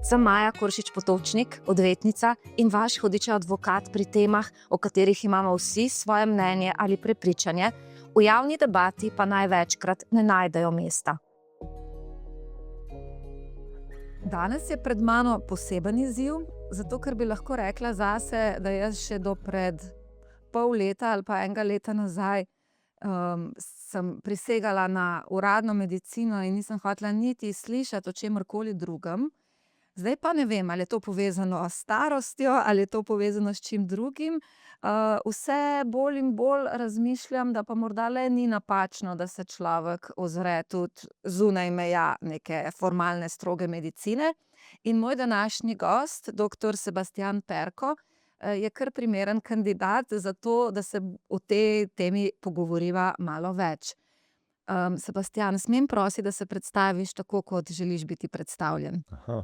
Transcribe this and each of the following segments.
Sem Maja Koršič Potočnik, odvetnica in vaš hudič advokat pri temah, o katerih imamo vsi svoje mnenje ali prepričanje, v javni debati pa največkrat ne najdejo mesta. Danes je pred mano poseben izziv, zato ker bi lahko rekla zase, da jaz še do pred pol leta ali pa enega leta nazaj sem prisegala na uradno medicino in nisem hotela niti slišati o čemerkoli drugem. Zdaj pa ne vem, ali je to povezano s starostjo, ali je to povezano s čim drugim. Vse bolj in bolj razmišljam, da pa morda le ni napačno, da se človek ozre tudi zunaj meja neke formalne, stroge medicine. In moj današnji gost, doktor Sebastijan Perko, je kar primeren kandidat za to, da se o tej temi pogovoriva malo več. Sebastijan, smem prositi, da se predstaviš tako, kot želiš biti predstavljen? Aha.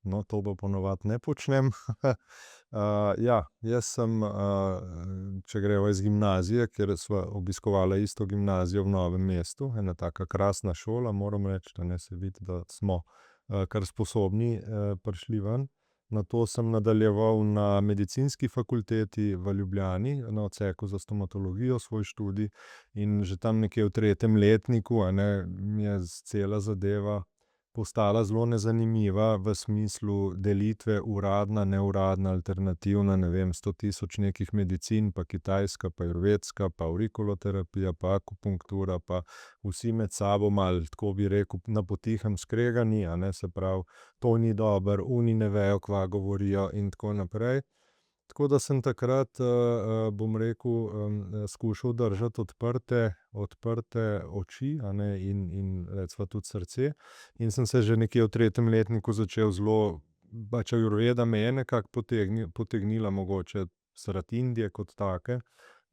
No, to pa ponovadi ne počnem. Jaz sem, če greva iz gimnazije, kjer sva obiskovala isto gimnazijo v Novem mestu, ena taka krasna šola, moram reči, da ne se vidi, da smo kar sposobni prišli ven. Nato sem nadaljeval na medicinski fakulteti v Ljubljani, na odseku za stomatologijo, svoj študij, in že tam nekje v 3. letniku, mi je cela zadeva postala zelo nezanimiva v smislu delitve uradna, neuradna, alternativna, 100 000 nekih medicin, pa kitajska, pa ajurvedska, pa aurikuloterapija, pa akupunktura, pa vsi med sabo malo, tako bi rekel, na potihem skregani, se pravi, to ni dobro, oni ne vejo, kva govorijo in tako naprej. Tako da sem takrat, bom rekel, skušal držati odprte oči, in recimo tudi srce. In sem se že nekje v 3. letniku začel zelo, pač ajurveda me je nekako potegnila mogoče sredi Indije kot take.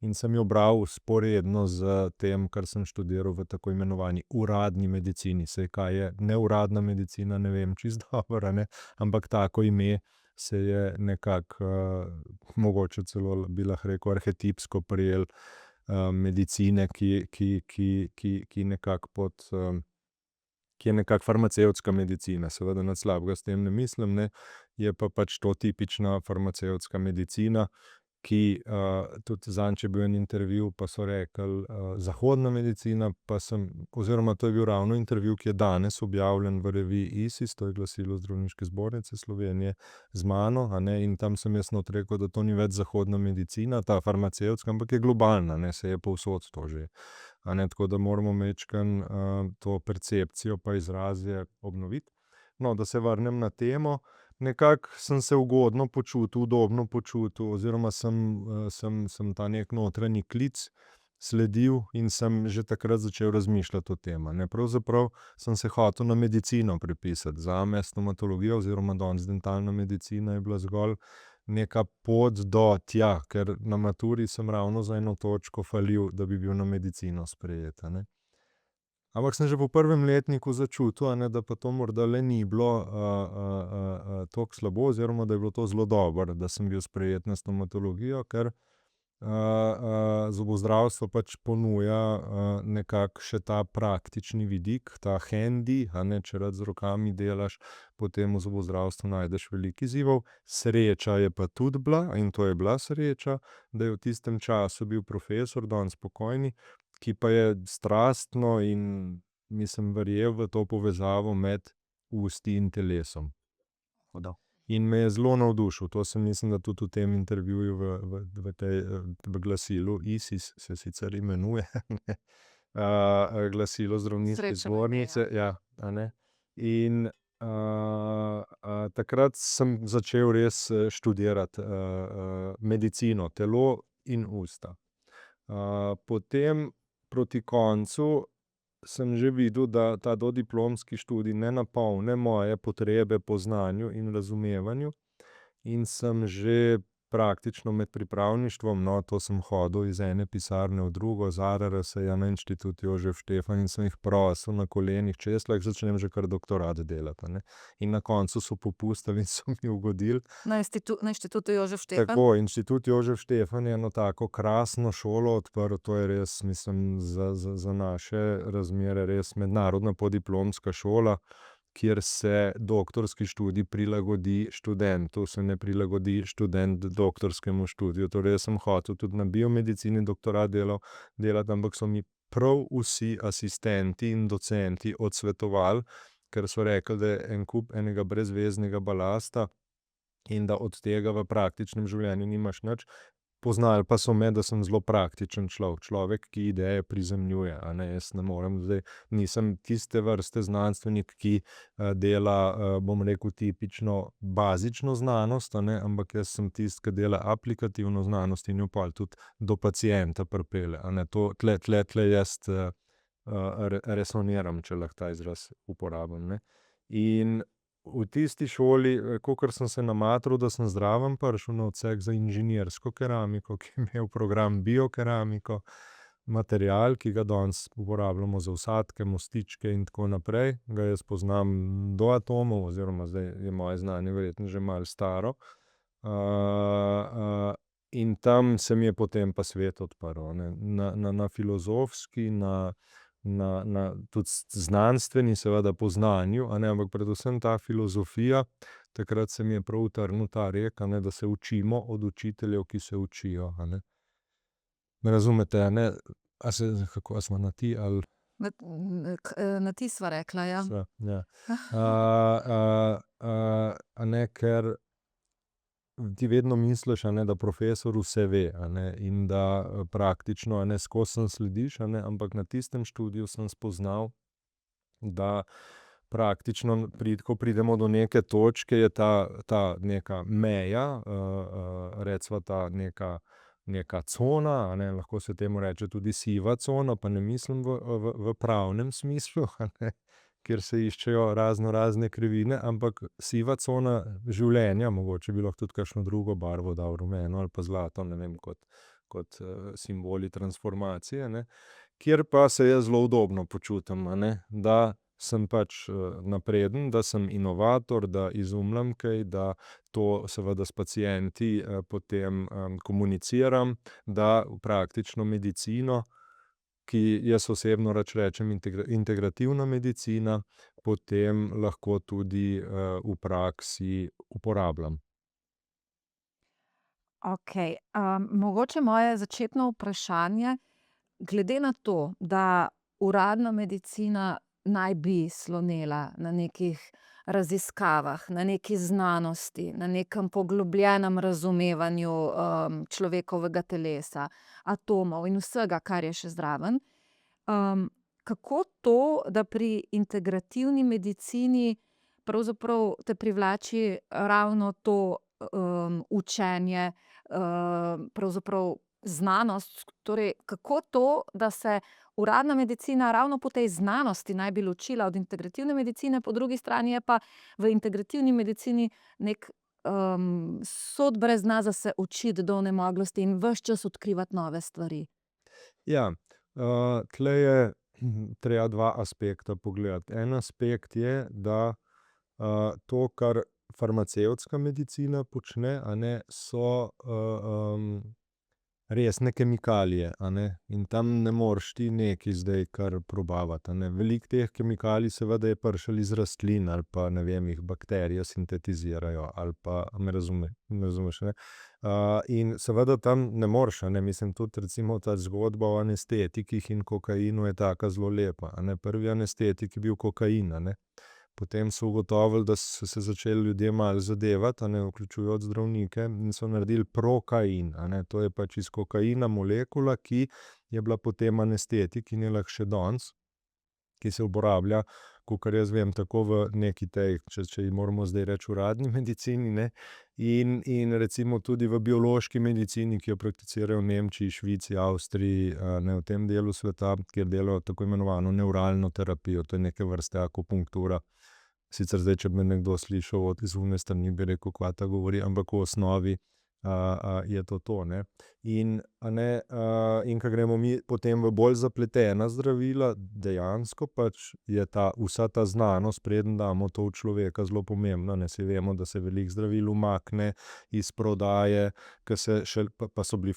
In sem jo bral vzporedno z tem, kar sem študiral v tako imenovani uradni medicini. Saj kaj je neuradna medicina, ne vem čisto dobro, ampak tako ime se je nekako, mogoče celo bi lahko rekel, arhetipsko prijel medicine, ki nekako ki je nekako farmacevtska medicina. Seveda nič slabega s tem ne mislim, je pa pač to tipična farmacevtska medicina, ki, tudi zadnjič je bil en intervju, pa so rekli, zahodna medicina, pa oziroma to je bil ravno intervju, ki je danes objavljen v reviji ISIS, to je glasilo Zdravniške zbornice Slovenije, z mano, in tam sem jaz not rekel, da to ni več zahodna medicina, ta farmacevtska, ampak je globalna, se je povsod to že. Tako da moramo majčkeno to percepcijo pa izraze obnoviti. No, da se vrnem na temo. Nekako sem se ugodno počutil, udobno počutil, oziroma sem ta nek notranji klic sledil in sem že takrat začel razmišljati o tem, Pravzaprav sem se hotel na medicino prepisati. Zame stomatologija oziroma danes dentalna medicina je bila zgolj neka pot do tja, ker na maturi sem ravno za eno točko falil, da bi bil na medicino sprejet, Ampak sem že po 1. letniku začutil, da pa to morda le ni bilo tako slabo, oziroma da je bilo to zelo dobro, da sem bil sprejet na stomatologijo, ker zobozdravstvo pač ponuja nekako še ta praktični vidik, ta handy, če rad z rokami delaš, potem v zobozdravstvu najdeš veliko izzivov. Sreča je pa tudi bila, in to je bila sreča, da je v tistem času bil profesor, danes pokojni, ki pa je strastno in verjel v to povezavo med usti in telesom. In me je zelo navdušil. To sem, mislim, da tudi v tem intervjuju v glasilu ISIS se sicer imenuje, glasilo Zdravniške zbornice. In takrat sem začel res študirati medicino, telo in usta. Potem proti koncu sem že videl, da ta dodiplomski študij ne napolni moje potrebe po znanju in razumevanju, in sem že praktično med pripravništvom, to sem hodil iz ene pisarne v drugo, z ARRS-ja na Inštitut Jožef Štefan, in sem jih prosil na kolenih, če jaz lahko začnem že kar doktorat delati, In na koncu so popustili in so mi ugodili. Na Inštitutu Jožef Štefan? Tako, Inštitut Jožef Štefan je eno tako krasno šolo odprl, to je res, za naše razmere res mednarodna podiplomska šola, kjer se doktorski študij prilagodi študentu, se ne prilagodi študent doktorskemu študiju. Torej, jaz sem hotel tudi na biomedicini doktorat delati, ampak so mi prav vsi asistenti in docenti odsvetovali, ker so rekli, da je en kup enega brezveznega balasta in da od tega v praktičnem življenju nimaš nič. Poznali pa so me, da sem zelo praktičen človek, ki ideje prizemljuje, a ne, jaz ne morem zdaj, nisem tiste vrste znanstvenik, ki dela, bom rekel, tipično bazično znanost, a ne, ampak jaz sem tisti, ki dela aplikativno znanost in jo pol tudi do pacienta pripelje, a ne, to tle jaz resoniram, če lahko ta izraz uporabim, ne. In v tisti šoli, kakor sem se namatral, da sem zraven prišel na odsek za inženirsko keramiko, ki je imel program biokeramiko, material, ki ga danes uporabljamo za vsadke, mostičke in tako naprej, ga jaz poznam do atomov, oziroma zdaj je moje znanje verjetno že malo staro. In tam se mi je potem pa svet odprl, ne. Na filozofski, tudi znanstveni, seveda po znanju, a ne, ampak predvsem ta filozofija, takrat se mi je prav utrnil ta rek, a ne, da se učimo od učiteljev, ki se učijo, a ne. Me razumete, a ne? A sva na ti ali Na ti sva rekla, ja. sva? Ja. A ne, ker ti vedno misliš, a ne, da profesor vse ve, a ne, in da praktično, a ne, skozi sem slediš, a ne, ampak na tistem študiju sem spoznal, da praktično ko pridemo do neke točke, je ta neka meja, recimo ta neka cona, a ne, lahko se temu reče tudi siva cona, pa ne mislim v pravnem smislu, a ne, kjer se iščejo razne krivine, ampak siva cona življenja, mogoče bi lahko tudi kakšno drugo barvo dal, rumeno ali pa zlato, ne vem, kot simboli transformacije, ne, kjer pa se jaz zelo udobno počutim, a ne, da sem pač napreden, da sem inovator, da izumljam kaj, da to seveda s pacienti potem komuniciram, da praktično medicino, ki jaz osebno rad rečem integrativna medicina, potem lahko tudi v praksi uporabljam. Okej, mogoče moje začetno vprašanje, glede na to, da uradna medicina naj bi slonela na nekih raziskavah, na neki znanosti, na nekem poglobljenem razumevanju človekovega telesa, atomov in vsega, kar je še zraven. Kako to, da pri integrativni medicini pravzaprav te privlači ravno to učenje, pravzaprav znanost, torej kako to, da se uradna medicina ravno po tej znanosti naj bi ločila od integrativne medicine, po drugi strani je pa v integrativni medicini neki sod brez dna za se učiti do onemoglosti in ves čas odkrivati nove stvari. Ja, tule je treba dva aspekta pogledati. En aspekt je, da to, kar farmacevtska medicina počne, a ne, so resne kemikalije, a ne, in tam ne moreš ti nekaj zdaj kar probavati, a ne. Veliko teh kemikalij seveda je prišlo iz rastlin ali pa, ne vem, jih bakterije sintetizirajo ali pa, a me razumeš, ne. In seveda tam ne moreš, a ne, mislim, tudi recimo ta zgodba o anestetikih in kokainu je taka zelo lepa, a ne. Prvi anestetik je bil kokain, a ne. Potem so ugotovili, da so se začeli ljudje malo zadevati, a ne, vključujoč zdravnike, in so naredili prokain, a ne, to je pač iz kokaina molekula, ki je bila potem anestetik in je lahko še danes, ki se uporablja, kakor jaz vem, tako v neki tej, če ji moramo zdaj reči uradni medicini, ne, in recimo tudi v biološki medicini, ki jo prakticirajo v Nemčiji, Švici, Avstriji, ne, v tem delu sveta, kjer delajo tako imenovano nevralno terapijo, to je neke vrste akupunktura. Sicer zdaj, če bi me nekdo slišal od zunaj strani, bi rekel, kva ta govori, ampak v osnovi je to, ne. In, a ne, in ko gremo mi potem v bolj zapletena zdravila, dejansko pač je vsa ta znanost, preden damo to v človeka, zelo pomembna, ne, saj vemo, da se veliko zdravil umakne iz prodaje, ke se pa so bili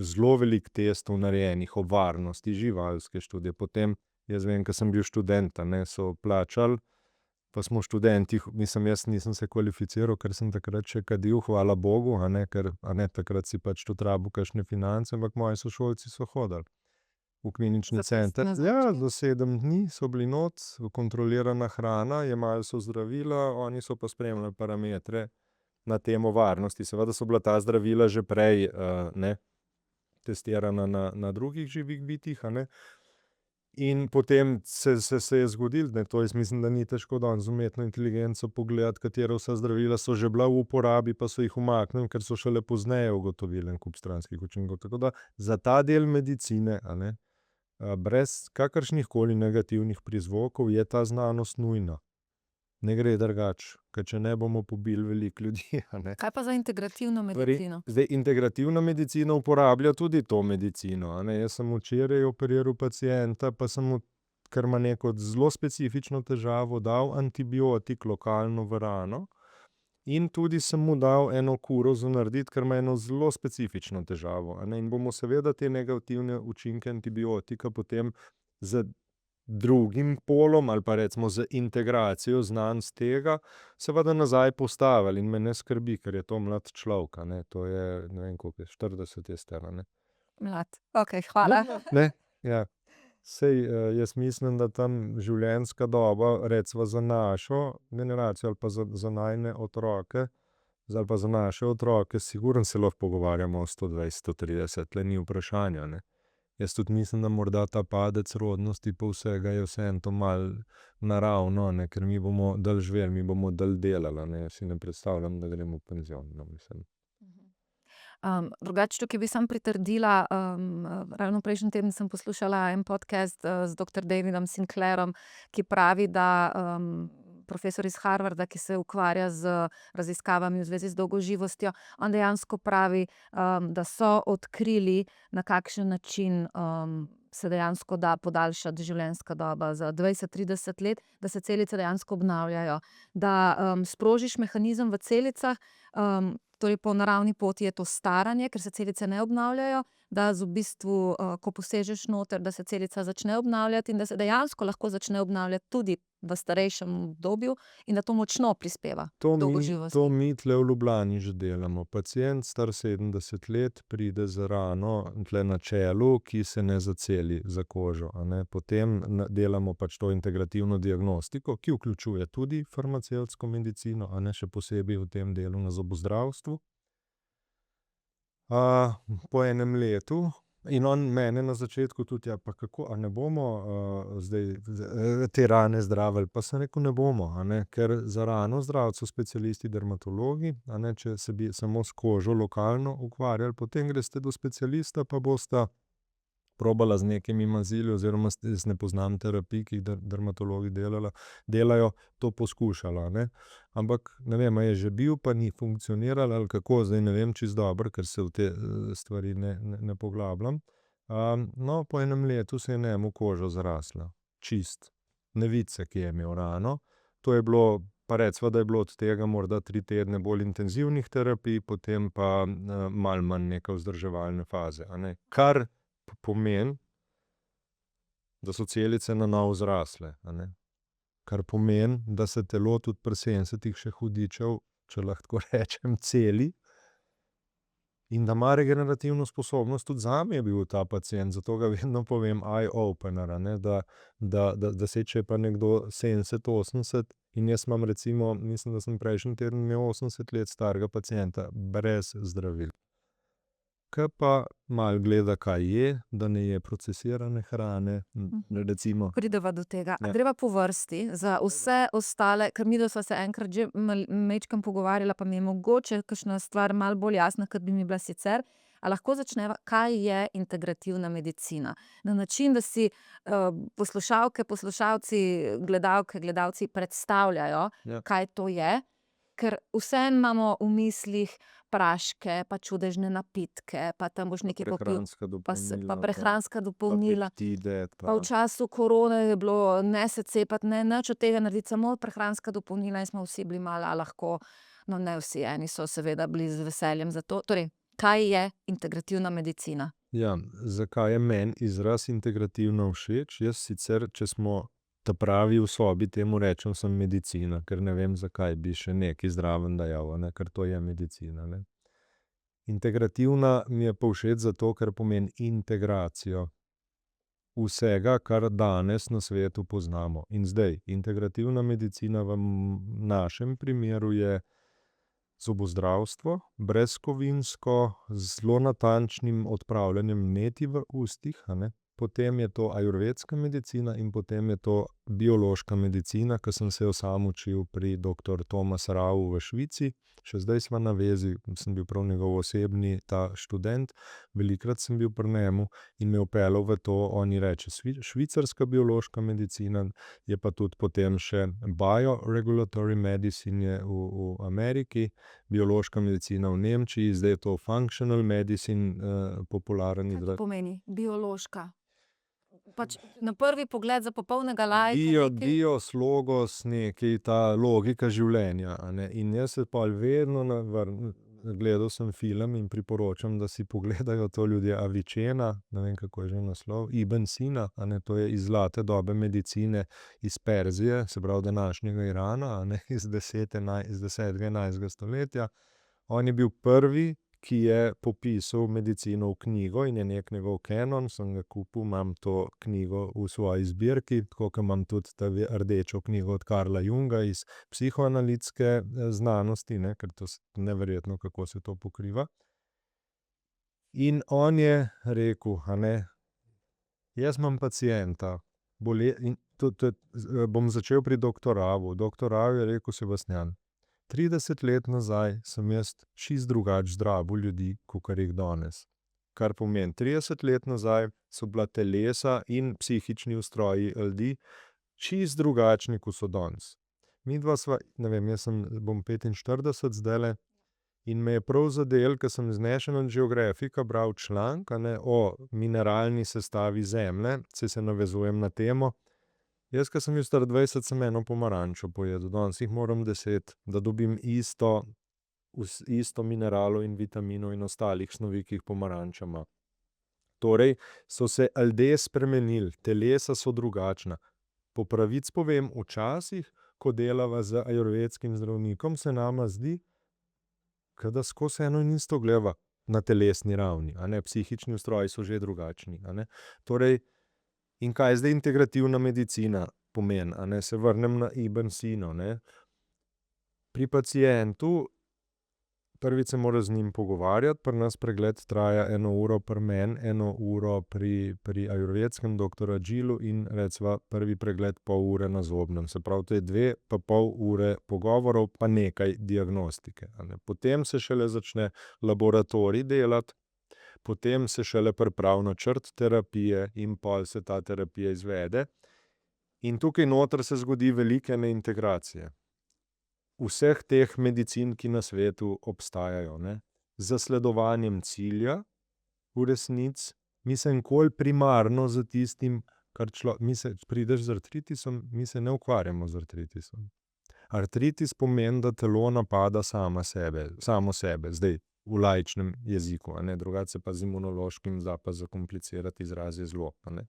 zelo veliko testov narejenih o varnosti, živalske študije, potem, jaz vem, ke sem bil študent, a ne, so plačali pa smo študenti, jaz nisem se kvalificiral, ker sem takrat še kadil, hvala Bogu, ker takrat si pač tudi rabil kakšne finance, ampak moji sošolci so hodili v klinični center. Ja, do 7 dni so bili not, kontrolirana hrana, jemali so zdravila, oni so pa spremljali parametre na temo varnosti. Seveda so bila ta zdravila že prej testirana na drugih živih bitjih, in potem se je zgodilo, to jaz mislim, da ni težko danes z umetno inteligenco pogledati, katera vsa zdravila so že bila v uporabi, pa so jih umaknili, ker so šele pozneje ugotovili en kup stranskih učinkov. Tako da za ta del medicine, brez kakršnihkoli negativnih prizvokov je ta znanost nujna. Ne gre drugače, ker če ne bomo pobili veliko ljudi. Kaj pa za integrativno medicino? Zdaj, integrativna medicina uporablja tudi to medicino. Jaz sem včeraj operiral pacienta, pa sem mu, ker ima neko zelo specifično težavo, dal antibiotik lokalno v rano in tudi sem mu dal eno kuro za narediti, ker ima eno zelo specifično težavo. In bomo seveda te negativne učinke antibiotika potem z drugim polom ali pa recimo z integracijo znanj z tega seveda nazaj postavili in me ne skrbi, ker je to mlad človek, to je, ne vem koliko je, 40 je star, Mlad, hvala. Ja. Sej, jaz mislim, da tam življenjska doba, recimo za našo generacijo ali pa za najine otroke, ali pa za naše otroke, sigurno se lahko pogovarjamo o 120-130, tle ni vprašanja, Jaz tudi mislim, da morda ta padec rodnosti pa vsega je vseeno to malo naravno, ker mi bomo dalj živeli, mi bomo dalj delali, Jaz si ne predstavljam, da gremo v penzion, mislim. Drugače tukaj bi samo pritrdila, ravno prejšnji teden sem poslušala en podcast z dr. Davidom Sinclairom, ki pravi, da profesor iz Harvarda, ki se ukvarja z raziskavami v zvezi z dolgoživostjo, on dejansko pravi, da so odkrili, na kakšen način se dejansko da podaljšati življenjska doba za 20-30 let, da se celice dejansko obnavljajo, da sprožiš mehanizem v celicah, torej po naravni poti je to staranje, ker se celice ne obnavljajo, da v bistvu, ko posežeš noter, da se celica začne obnavljati in da se dejansko lahko začne obnavljati tudi v starejšem obdobju in da to močno prispeva k dolgoživosti. To mi tle v Ljubljani že delamo. Pacient star 70 let pride z rano tle na čelu, ki se ne zaceli za kožo, Potem delamo pač to integrativno diagnostiko, ki vključuje tudi farmacevtsko medicino, še posebej v tem delu na zobozdravstvu. Po enem letu in on mene na začetku tudi, pa kako, a ne bomo zdaj te rane zdravili, pa sem rekel, ne bomo, ker za rano zdravijo specialisti dermatologi, če se bi samo s kožo lokalno ukvarjali, potem greste do specialista, pa bosta probala z nekimi mazili oziroma jaz ne poznam terapij, ki jih dermatologi delajo, to poskušala, Ampak ne vem, a je že bil, pa ni funkcioniral ali kako, zdaj ne vem čisto dobro, ker se v te stvari ne poglabljam. No, po enem letu se je njemu koža zrasla, čist. Nevice, ki je imel rano, to je bilo, pa recimo, da je bilo od tega morda 3 tedne bolj intenzivnih terapij, potem pa malo manj neke vzdrževalne faze, Kar pomeni, da so celice na novo zrasle, Kar pomeni, da se telo tudi pri 70 še hudičev, če lahko tako rečem, celi in da ima regenerativno sposobnost. Tudi zame je bil ta pacient, zato ga vedno povem eye-opener, da se če pa nekdo 70-80 in jaz imam recimo, mislim, da sem prejšnji teden imel 80 let starega pacienta brez zdravil. Ke pa malo gleda, kaj je, da ne je procesirane hrane, recimo. Prideva do tega. Greva po vrsti za vse ostale, ker midva sva se enkrat že majčkeno pogovarjala, pa mi je mogoče kakšna stvar malo bolj jasna, kot bi mi bila sicer. A lahko začneva, kaj je integrativna medicina? Na način, da si poslušalke, poslušalci, gledalke, gledalci predstavljajo, kaj to je, ker vseeno imamo v mislih praške, pa čudežne napitke, pa tam boš nekaj popil, pa prehranska dopolnila. Pa v času korone je bilo ne se cepati, ne nič od tega narediti, samo prehranska dopolnila in smo vsi bili malo, a lahko, no ne vsi, eni so seveda bili z veseljem za to. Torej, kaj je integrativna medicina? Ja, zakaj je meni izraz integrativno všeč? Jaz sicer, če smo ta pravi v sobi temu rečem sem medicina, ker ne vem, zakaj bi še nekaj zraven dajal, a ne, ker to je medicina, ne. Integrativna mi je pa všeč zato, ker pomeni integracijo vsega, kar danes na svetu poznamo. In zdaj, integrativna medicina v našem primeru je zobozdravstvo, brezkovinsko, z zelo natančnim odpravljanjem vnetij v ustih, a ne. Potem je to ajurvedska medicina in potem je to biološka medicina, ke sem se jo sam učil pri doktor Thomas Rahu v Švici. Še zdaj sva na vezi, sem bil prav njegov osebni ta študent. Velikokrat sem bil pri njemu in me vpeljal v to, on ji reče švicarska biološka medicina, je pa tudi potem še bioregulatory medicine je v Ameriki, biološka medicina v Nemčiji, zdaj je to functional medicine, popularen Kaj to izraz. pomeni? Biološka? Pač na prvi pogled za popolnega laika nekaj. Bios, logos, nekaj, ta logika življenja, a ne. In jaz se pol vedno gledal sem film in priporočam, da si pogledajo to ljudje, Avicenna, ne vem, kako je že naslov, Ibn Sina, a ne, to je iz zlate dobe medicine iz Perzije, se pravi današnjega Irana, a ne, iz 10., 11. stoletja. On je bil prvi, ki je popisal medicino v knjigo in je neki njegov kanon, sem ga kupil, imam to knjigo v svoji zbirki, tako ke imam tudi rdečo knjigo od Carla Junga iz psihoanalitske znanosti, ne, ker to neverjetno, kako se to pokriva. In on je rekel, a ne, jaz imam pacienta, in bom začel pri doktor Rahu. Doktor Rahu je rekel: "Sebastijan, 30 let nazaj sem jaz čisto drugače zdravil ljudi, kakor jih danes." Kar pomeni, 30 let nazaj so bila telesa in psihični ustroji ljudi čisto drugačni, kot so danes. Midva sva, ne vem, bom 45 zdajle, in me je prav zadelo, ke sem z National Geographica bral članek, a ne, o mineralni sestavi Zemlje, saj se navezujem na temo. Jaz, ke sem bil star 20, sem eno pomarančo pojedel, danes jih moram 10, da dobim isto mineralov in vitaminov in ostalih snovi, ki jih pomaranča ima. Torej so se ljudje spremenili, telesa so drugačna. Po pravici povem, včasih, ko delava z ajurvedskim zdravnikom, se nama zdi, ke da skozi eno in isto gledava na telesni ravni, a ne, psihični ustroji so že drugačni, a ne. Torej, in kaj zdaj integrativna medicina pomeni, a ne, se vrnem na Ibn Sino, ne. Pri pacientu prvič se moraš z njim pogovarjati, pri nas pregled traja 1 uro pri meni, 1 uro pri ajurvedskem doktor Adžilu in recimo prvi pregled pol ure na zobnem. Se pravi, to je 2,5 ure pogovorov pa nekaj diagnostike, a ne. Potem se šele začne laboratorij delati, potem se šele pripravi načrt terapije in pol se ta terapija izvede. In tukaj noter se zgodi veliko ene integracije vseh teh medicin, ki na svetu obstajajo, ne. Z zasledovanjem cilja, v resnici, mislim, nikoli primarno s tistim, kar prideš z artritisom, mi se ne ukvarjamo z artritisom. Artritis pomeni, da telo napada samo sebe, zdaj v laičnem jeziku, a ne, drugače se pa z imunološkim da pa zakomplicirati izraz je zelo, a ne.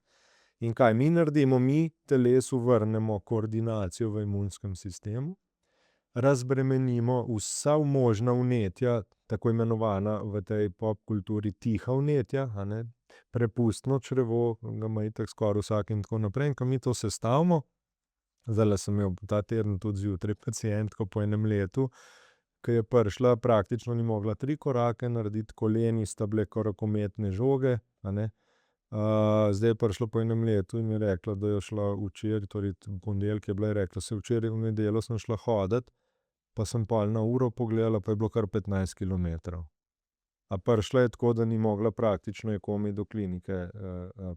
In kaj mi naredimo? Mi telesu vrnemo koordinacijo v imunskem sistemu, razbremenimo vsa možna vnetja, tako imenovana v tej popkulturi tiha vnetja, a ne, prepustno črevo, ga ima itak skoraj vsak in tako naprej, in ko mi to sestavimo, zdajle sem imel ta teden tudi zjutraj pacientko po enem letu, ke je prišla, praktično ni mogla 3 korake narediti, koleni sta bile ko rokometne žoge, a ne. Zdaj je prišla po enem letu in je rekla, da je šla včeraj, torej v ponedeljek je bila, je rekla: "Saj včeraj v nedeljo sem šla hodit, pa sem pol na uro pogledala, pa je bilo kar 15 kilometrov." A prišla je tako, da ni mogla, praktično je komaj do klinike,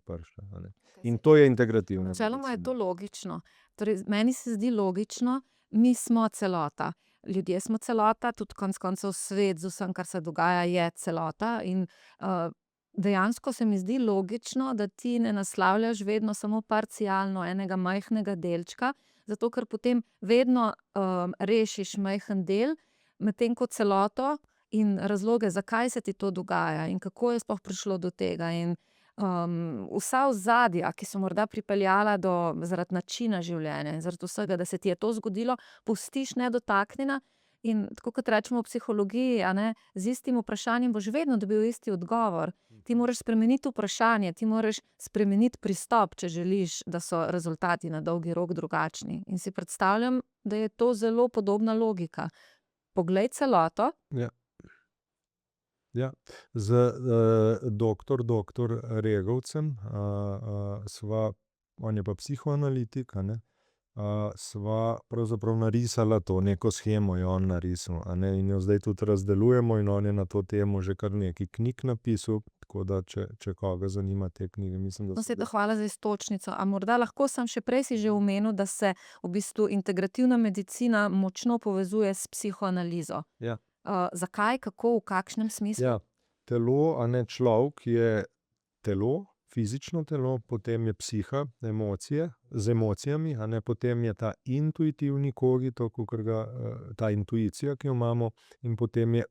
prišla, a ne. In to je integrativna medicina. Načeloma je to logično. Torej, meni se zdi logično, mi smo celota. Ljudje smo celota, tudi konec koncev svet z vsem, kar se dogaja, je celota in, dejansko se mi zdi logično, da ti ne naslavljaš vedno samo parcialno enega majhnega delčka, zato ker potem vedno, rešiš majhen del, medtem ko celoto in razloge, zakaj se ti to dogaja in kako je sploh prišlo do tega in, vsa ozadja, ki so morda pripeljala zaradi načina življenja in zaradi vsega, da se ti je to zgodilo, pustiš nedotaknjena. In tako kot rečemo v psihologiji, a ne, z istim vprašanjem boš vedno dobil isti odgovor. Ti moraš spremeniti vprašanje, ti moraš spremeniti pristop, če želiš, da so rezultati na dolgi rok drugačni. In si predstavljam, da je to zelo podobna logika. Poglej celoto. Ja, z doktor Regovcem on je pa psihoanalitik, a ne, sva pravzaprav narisala to, neko shemo je on narisal, a ne, in jo zdaj tudi razdelujemo in on je na to temo že kar nekaj knjig napisal, tako da če koga zanima te knjige, mislim, da No, seveda, hvala za iztočnico. A morda lahko še prej si že omenil, da se v bistvu integrativna medicina močno povezuje s psihoanalizo. Ja. Zakaj, kako, v kakšnem smislu? Ja, telo, a ne, človek je telo, fizično telo, potem je psiha, emocije, z emocijami, a ne, potem je ta intuitivni kogito, kakor ga, ta intuicija, ki jo imamo, in potem je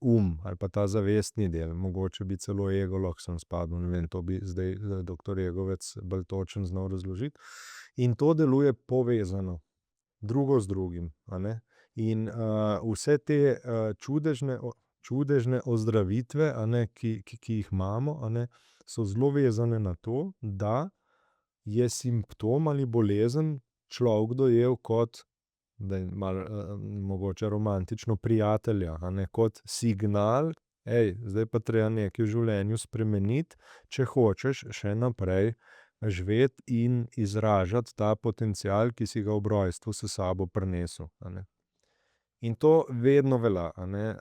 ali pa ta zavestni del, mogoče bi celo ego lahko sem spadel, ne vem, to bi zdaj doktor Jegovec bolj točno znal razložiti. In to deluje povezano, drugo z drugim, a ne. In vse te čudežne ozdravitve, a ne, ki jih imamo, a ne, so zelo vezane na to, da je simptom ali bolezen človek dojel kot, da je malo mogoče romantično, prijatelja, a ne, kot signal, zdaj pa treba nekaj v življenju spremeniti, če hočeš še naprej živeti in izražati ta potencial, ki si ga ob rojstvu s sabo prinesel, a ne. In to vedno velja, a ne.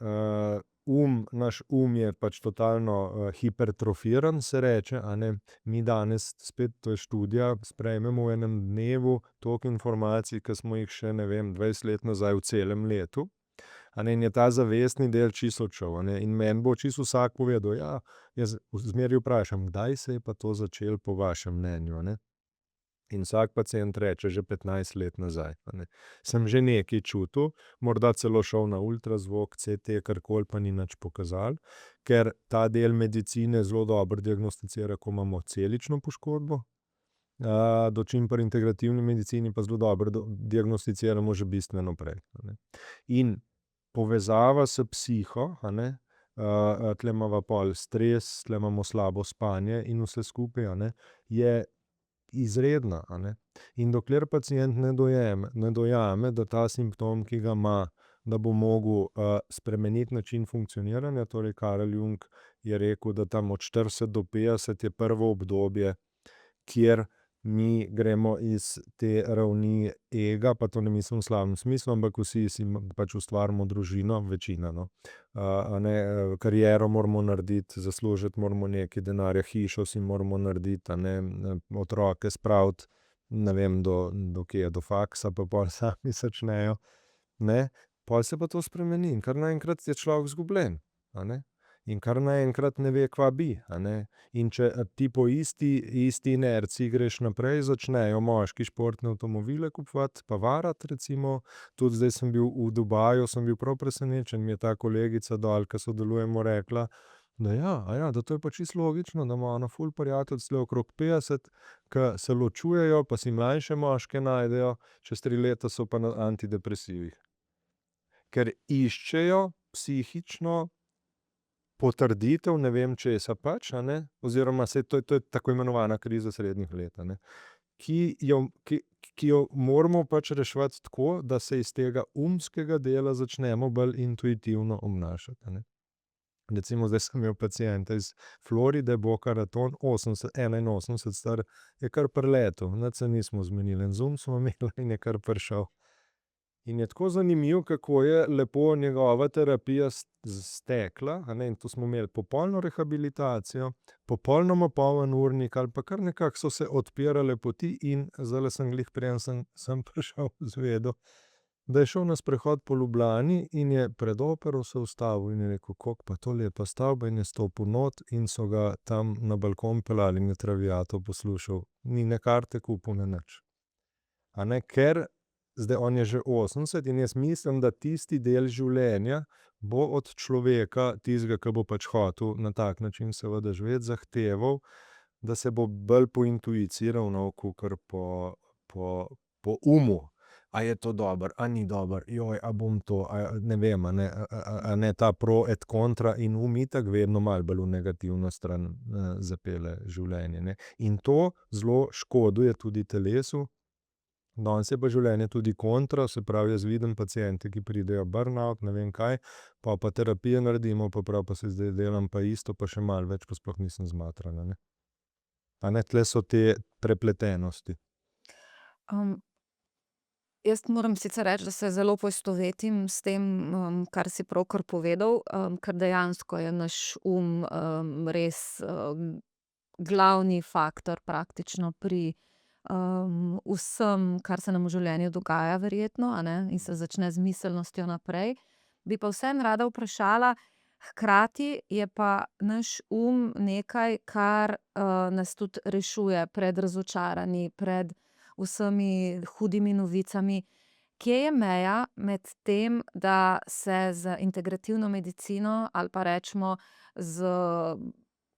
Naš je pač totalno hipertrofiran, se reče, a ne. Mi danes, spet to je študija, sprejmemo v enem dnevu toliko informacij, ke smo jih še, ne vem, 20 let nazaj v celem letu, a ne, in je ta zavestni del čisto odšel, a ne. In meni bo čisto vsak povedal, ja, jaz zmeraj vprašam, kdaj se je pa to začelo po vašem mnenju, a ne. In vsak pacient reče, že 15 let nazaj, a ne. Sem že nekaj čutil, morda celo šel na ultrazvok, CT, karkoli, pa ni nič pokazalo, ker ta del medicine zelo dobro diagnosticira, ko imamo celično poškodbo, dočim pri integrativni medicini pa zelo dobro diagnosticiramo že bistveno prej, a ne. In povezava s psiho, a ne, tule imava pol stres, tule imamo slabo spanje in vse skupaj, a ne, je izredna, a ne. In dokler pacient ne dojame, da ta simptom, ki ga ima, da bo mogel spremeniti način funkcioniranja, torej Carl Jung je rekel, da tam od 40 do 50 je prvo obdobje, kjer mi gremo iz te ravni ega, pa to ne mislim v slabem smislu, ampak vsi si pač ustvarimo družino, večina, no. A ne, kariero moramo narediti, zaslužiti moramo nekaj denarja, hišo si moramo narediti, a ne, otroke spraviti, ne vem, do kje, do faksa, pa pol sami začnejo, ne. Pol se pa to spremeni in kar naenkrat je človek izgubljen, a ne. In kar naenkrat ne ve, kva bi, a ne. In če ti po isti inerciji greš naprej, začnejo moški športne avtomobile kupovati pa varati, recimo. Tudi zdaj sem bil v Dubaju, sem bil prav presenečen, mi je ta kolegica dol, ke sodelujemo, rekla, da da to je pa čisto logično, da ima ona ful prijateljic tule okrog 50, ke se ločujejo, pa si mlajše moške najdejo, čez 3 leta so pa na antidepresivih. Ker iščejo psihično potrditev ne vem česa pač, a ne, oziroma saj to je tako imenovana kriza srednjih let, a ne, ki jo moramo pač reševati tako, da se iz tega umskega dela začnemo bolj intuitivno obnašati, a ne. Recimo zdaj sem imel pacienta iz Floride, Boca Raton, 81 star, je kar priletel, nič se nismo zmenili, en Zoom smo imeli in je kar prišel. In je tako zanimivo, kako je lepo njegova terapija stekla, a ne, in tu smo imeli popolno rehabilitacijo, popolnoma poln urnik ali pa kar nekako so se odpirale poti in zdajle sem glih, preden sem prišel, izvedel, da je šel na sprehod po Ljubljani in je pred opero se ustavil in je rekel, koliko pa to lepa stavba, in je stopil not in so ga tam na balkon peljali in je Traviato poslušal. Ni ne karte kupil, ne nič. A ne, ker zdaj on je že 80 in jaz mislim, da tisti del življenja bo od človeka, tistega, ke bo pač hotel na tak način seveda živeti, zahteval da se bo bolj po intuiciji ravnal, kakor po umu. A je to dobro, a ni dobro, joj, a bom to, ne vem, a ne ta pro et contra in itak vedno malo bolj v negativno stran zapelje življenje, ne. In to zelo škoduje tudi telesu. Danes je pa življenje tudi kontra, se pravi, jaz vidim paciente, ki pridejo burnout, ne vem kaj, pa terapije naredimo, pa prav pa se zdaj delam pa isto, pa še malo več, pa sploh nisem zmatran, a ne. A ne, tule so te prepletenosti. Jaz moram sicer reči, da se zelo poistovetim s tem, kar si pravkar povedal, ker dejansko je naš res, glavni faktor praktično pri, vsem, kar se nam v življenju dogaja verjetno, a ne, in se začne z miselnostjo naprej. Bi pa vseeno rada vprašala, hkrati je pa naš nekaj, kar, nas tudi rešuje pred razočaranji, pred vsemi hudimi novicami. Kje je meja med tem, da se z integrativno medicino ali pa recimo z,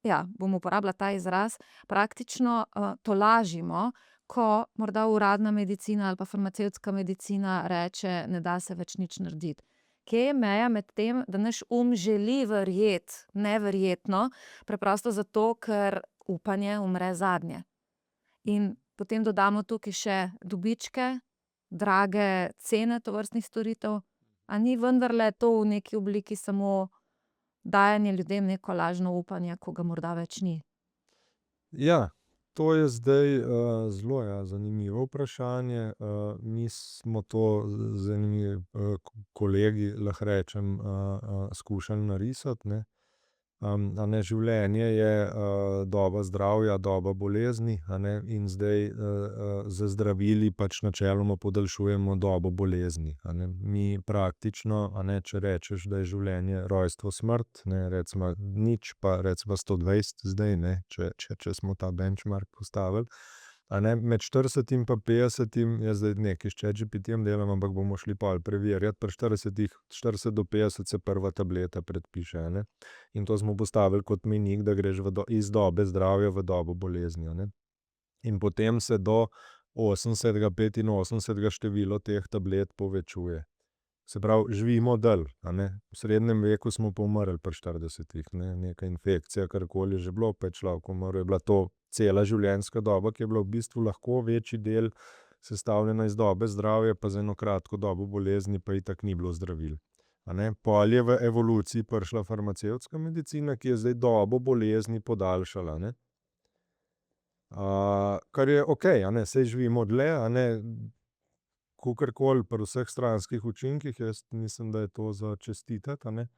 ja, bom uporabila ta izraz, praktično, tolažimo, ko morda uradna medicina ali pa farmacevtska medicina reče: "Ne da se več nič narediti." Kje je meja med tem, da naš želi verjeti neverjetno, preprosto zato, ker upanje umre zadnje. In potem dodamo tukaj še dobičke, drage cene tovrstnih storitev. A ni vendarle to v neki obliki samo dajanje ljudem neko lažno upanje, ko ga morda več ni? Ja, to je zdaj, zelo, ja, zanimivo vprašanje. Mi smo to z enimi, kolegi, lahko rečem, skušali narisati, ne. A ne, življenje je, doba zdravja, doba bolezni, a ne, in zdaj, z zdravili pač načeloma podaljšujemo dobo bolezni, a ne. Mi praktično, a ne, če rečeš, da je življenje rojstvo, smrt, ne, recimo nič pa recimo 120 zdaj, ne, če smo ta benchmark postavili, a ne, med 40 pa 50, jaz zdaj nekaj s ChatGPT-jem delam, ampak bomo šli pol preverjat, pri 40 do 50 se prva tableta predpiše, a ne. In to smo postavili kot mejnik, da greš iz dobe zdravja v dobo bolezni, a ne. In potem se do 80., 85. število teh tablet povečuje. Se pravi, živimo dlje, a ne. V srednjem veku smo pa umrli pri 40, ne, neka infekcija, karkoli je že bilo, pa je človek umrl, je bila to cela življenjska doba, ki je bila v bistvu lahko večji del sestavljena iz dobe zdravja, pa za eno kratko dobo bolezni pa itak ni bilo zdravil. A ne, pol je v evoluciji prišla farmacevtska medicina, ki je zdaj dobo bolezni podaljšala, ne. Kar je okej, a ne, saj živimo dlje, a ne, kakorkoli pri vseh stranskih učinkih, jaz mislim, da je to za čestitati, a ne.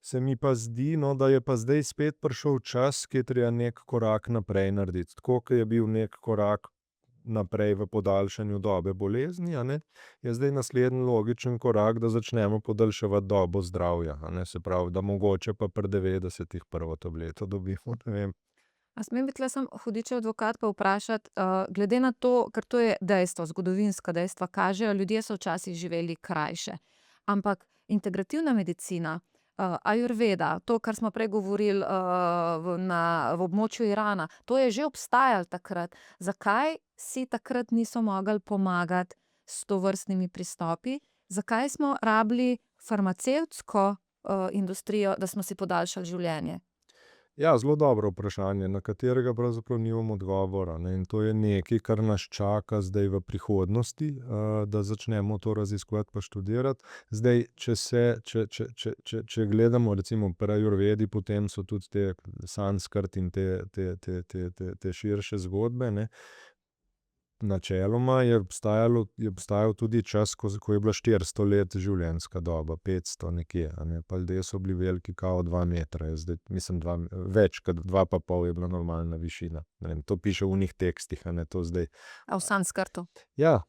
Se mi pa zdi, no, da je pa zdaj spet prišel čas, ke je treba neki korak naprej narediti. Tako ke je bil neki korak naprej v podaljšanju dobe bolezni, a ne, je zdaj naslednji logičen korak, da začnemo podaljševati dobo zdravja, a ne, se pravi, da mogoče pa pri 90 prvo tableto dobimo, ne vem. A smem biti tule samo hudičev advokat pa vprašati, glede na to, ker to je dejstvo, zgodovinska dejstva kažejo, ljudje so včasih živeli krajše. Ampak integrativna medicina, ajurveda, to, kar smo prej govorili, v območju Irana, to je že obstajalo takrat. Zakaj si takrat niso mogli pomagati s tovrstnimi pristopi? Zakaj smo rabili farmacevtsko, industrijo, da smo si podaljšali življenje? Ja, zelo dobro vprašanje, na katerega pravzaprav nimam odgovora, ne, in to je nekaj, kar nas čaka zdaj v prihodnosti, da začnemo to raziskovati pa študirati. Zdaj, če gledamo recimo pri ajurvedi, potem so tudi te sanskrt in te širše zgodbe, ne. Načeloma je obstajal tudi čas, ko je bila 400 let življenjska doba, 500 nekje, a ne, pa ljudje so bili veliki kao 2 metra, jaz zdaj mislim več kot 2,5 je bila normalna višina. Ne vem, to piše v onih tekstih, a ne, to zdaj. A v Sanskrtu? Ja,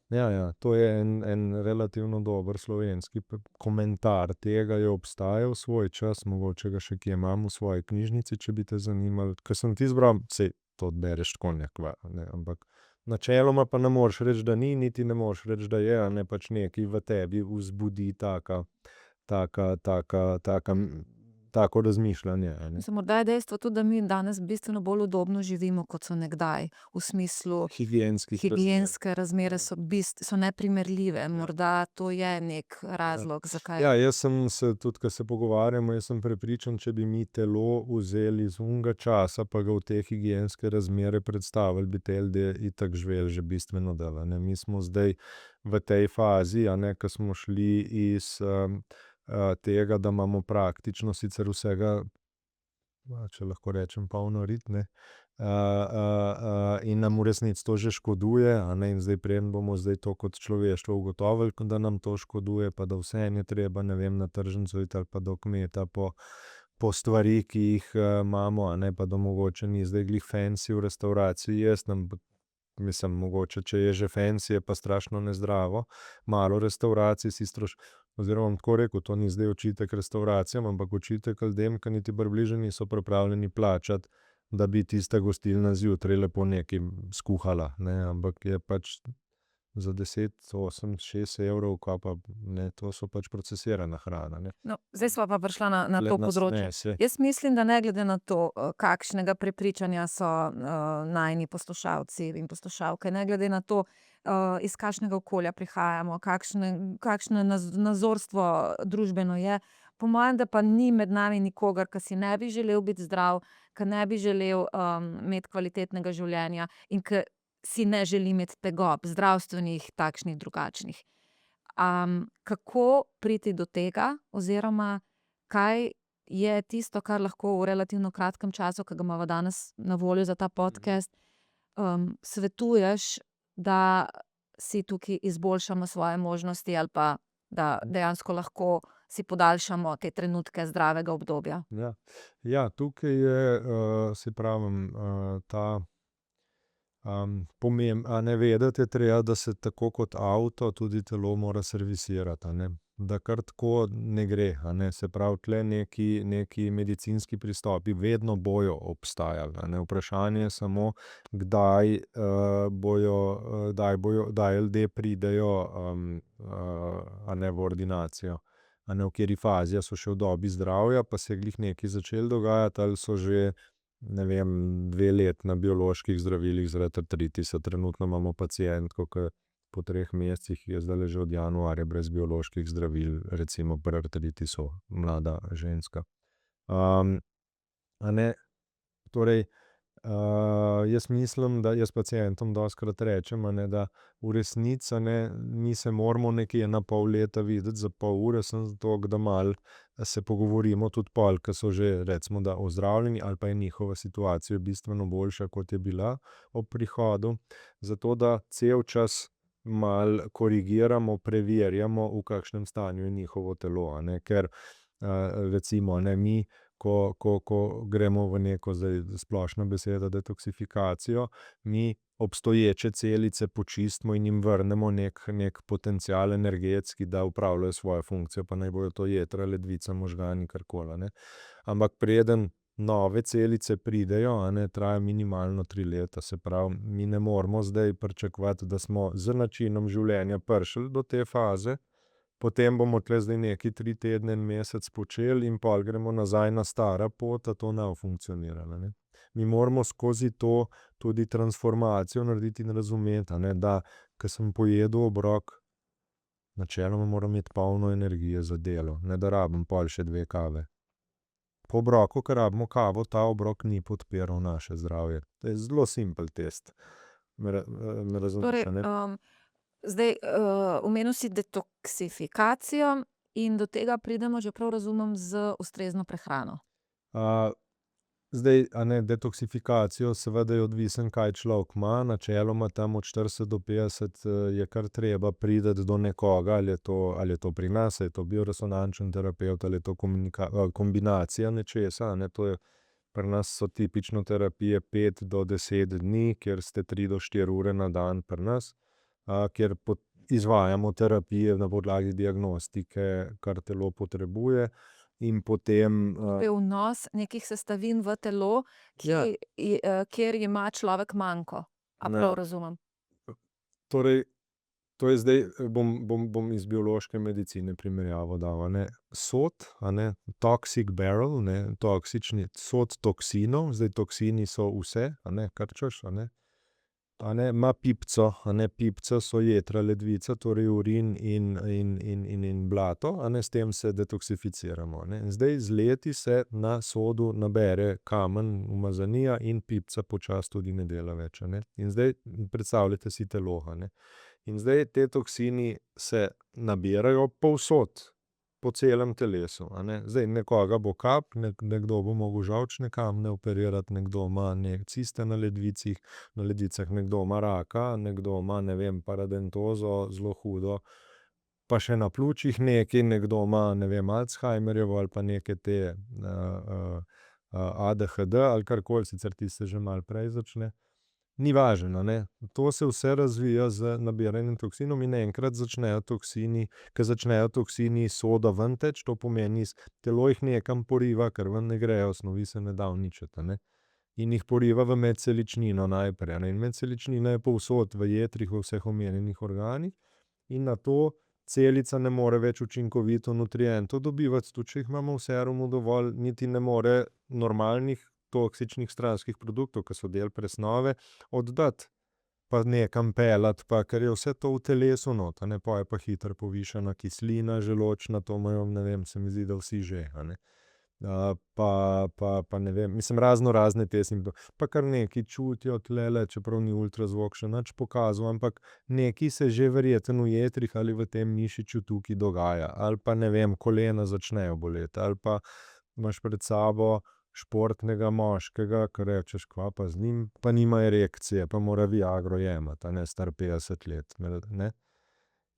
to je en relativno dober slovenski komentar tega je obstajal svoj čas, mogoče ga še kje imam v svoji knjižnici, če bi te zanimalo, ke sem ti izbral, saj to bereš tako ne, ampak načeloma pa ne moreš reči, da ni, niti ne moreš reči, da je, a ne, pač nekaj v tebi vzbudi taka tako razmišljanje, a ne. Mislim, morda je dejstvo tudi, da mi danes bistveno bolj udobno živimo, kot so nekdaj. V smislu Higienskih razmer. higienske razmere so neprimerljive. Morda to je nek razlog, zakaj. Ja, jaz sem se tudi, ko se pogovarjamo, jaz sem prepričan, če bi mi telo vzeli iz onega časa, pa ga v te higienske razmere predstavili, bi te ljudje itak živeli že bistveno dlje, a ne. Mi smo zdaj v tej fazi, a ne, ko smo šli iz tega, da imamo praktično sicer vsega, če lahko rečem, polno rit, ne. In nam v resnici to že škoduje, a ne, in zdaj preden bomo zdaj to kot človeštvo ugotovili, da nam to škoduje, pa da vseeno je treba, ne vem, na tržnico iti ali pa do kmeta po stvari, ki jih imamo, a ne, pa da mogoče ni zdaj glih fancy v restavraciji jesti, mislim, mogoče, če je že fancy, je pa strašno nezdravo. Malo restavracij si oziroma bom tako rekel, to ni zdaj očitek restavracijam, ampak očitek ljudem, ki niti približno niso pripravljeni plačati, da bi tista gostilna zjutraj lepo nekaj skuhala, ne, ampak je pač za 10, 8, 6 evrov, kaj pa, ne, to so pač procesirana hrana, ne. No, zdaj sva pa prišla na Tule to nas področje. nese. Jaz mislim, da ne glede na to, kakšnega prepričanja so najini poslušalci in poslušalke, ne glede na to, iz kakšnega okolja prihajamo, kakšno nazorstvo družbeno je, po mojem, da pa ni med nami nikogar, ki si ne bi želel biti zdrav, ki ne bi želel imeti kvalitetnega življenja in ki si ne želi imeti tegob, zdravstvenih, takšnih, drugačnih. Kako priti do tega, oziroma kaj je tisto, kar lahko v relativno kratkem času, ki ga imamo danes na voljo za ta podcast, svetuješ, da si tukaj izboljšamo svoje možnosti ali pa da dejansko lahko si podaljšamo te trenutke zdravega obdobja? Ja. Ja, tukaj je, saj pravim, ta a ne, vedeti je treba, da se tako kot avto tudi telo mora servisirati, a ne. Da kar tako ne gre, a ne, se pravi, tule neki medicinski pristopi vedno bojo obstajali, a ne, vprašanje je samo, kdaj kdaj ljudje pridejo, a ne, v ordinacijo. A ne, v kateri fazi, a so še v dobi zdravja, pa se je glih nekaj začelo dogajati, ali so že, ne vem, 2 leti na bioloških zdravilih zaradi artritisa. Trenutno imamo pacientko, ki po 3 mesecih je zdajle že od januarja brez bioloških zdravil, recimo pri artritisu, mlada ženska. A ne, torej, jaz mislim, da jaz pacientom dostikrat rečem, a ne, da v resnici, a ne, mi se moramo nekje na pol leta videti, za pol ure, samo zato, da malo se pogovorimo tudi pol, ke so že recimo, da ozdravljeni ali pa je njihova situacija bistveno boljša, kot je bila ob prihodu, zato da cel čas malo korigiramo, preverjamo, v kakšnem stanju je njihovo telo, a ne, ker recimo, a ne, mi ko gremo v neko, zdaj splošna beseda, detoksifikacijo, mi obstoječe celice počistimo in jim vrnemo neki potencial energetski, da opravljajo svojo funkcijo, pa naj bojo to jetra, ledvica, možgani, karkoli, a ne. Ampak preden nove celice pridejo, a ne, traja minimalno 3 leta, se pravi, mi ne moremo zdaj pričakovati, da smo z načinom življenja prišli do te faze, potem bomo tule zdaj nekaj 3 tedne, en mesec počeli in pol gremo nazaj na stara pot, a to ne bo funkcioniralo, a ne. Mi moramo skozi to tudi transformacijo narediti in razumeti, a ne, da ko sem pojedel obrok, načeloma moram imeti polno energije za delo, ne da rabim pol še 2 kave. Po obroku, ko rabimo kavo, ta obrok ni podpiral naše zdravje. To je zelo simpel test. Me razumeš, a ne? Zdaj, omenil si detoksifikacijo in do tega pridemo, če prav razumem, z ustrezno prehrano. Zdaj, a ne, detoksifikacijo seveda je odvisno, kaj človek ima, načeloma tam od 40 do 50 je kar treba priti do nekoga, ali je to pri nas, ali je to bioresonančen terapevt, ali je to kombinacija nečesa, a ne, to je, pri nas so tipično terapije 5 do 10 dni, kjer ste 3 do 4 ure na dan pri nas, kjer izvajamo terapije na podlagi diagnostike, kar telo potrebuje, in potem To je vnos nekih sestavin v telo, kjer ima človek manko. A Ne. prav razumem? torej To je zdaj, bom iz biološke medicine primerjavo dal, a ne. Sod, a ne, toxic barrel, ne, toksični sod toksinov, zdaj toksini so vse, a ne, kar češ, a ne, ima pipco, a ne, pipca so jetra ledvica, torej urin in blato, a ne, s tem se detoksificiramo, ne. Zdaj z leti se na sodu nabere kamen, umazanija in pipca počasi tudi ne dela več, a ne. In zdaj predstavljajte si telo, a ne. In zdaj te toksini se nabirajo povsod, po celem telesu, a ne. Zdaj nekoga bo kap, nekdo bo mogel žalčne kamne operirati, nekdo ima ciste na ledvicah, nekdo ima raka, nekdo ima, ne vem, paradentozo, zelo hudo, pa še na pljučih nekaj, nekdo ima, ne vem, Alzheimerjevo ali pa neke te ADHD ali karkoli, sicer tisto se že malo prej začne. Ni važno, a ne. To se vse razvija z nabiranjem toksinov in enkrat začnejo toksini, ke začnejo toksini iz soda ven teči, to pomeni, telo jih nekam poriva, ker ven ne grejo, snovi se ne da uničiti, a ne. In jih poriva v medceličnino najprej, a ne, in medceličnina je povsod, v jetrih, v vseh omenjenih organih, in nato celica ne more več učinkovito nutrientov dobivati, tudi če jih imamo v serumu dovolj, niti ne more normalnih toksičnih stranskih produktov, ke so del presnove, oddati, pa nekam peljati, pa ker je vse to v telesu not, a ne, pol je pa hitro povišana kislina želodčna, to imajo, ne vem, se mi zdi, da vsi že, a ne. Pa ne vem, mislim, raznorazne te pa kar nekaj čutijo tulele, čeprav ni ultrazvok še nič pokazal, ampak nekaj se že verjetno v jetrih ali v tem mišičju tukaj dogaja, ali pa, ne vem, kolena začnejo boleti, ali pa imaš pred sabo športnega moškega, ke rečeš, kva pa z njim, pa nima erekcije, pa mora viagro jemati, a ne, star 50 let, ne.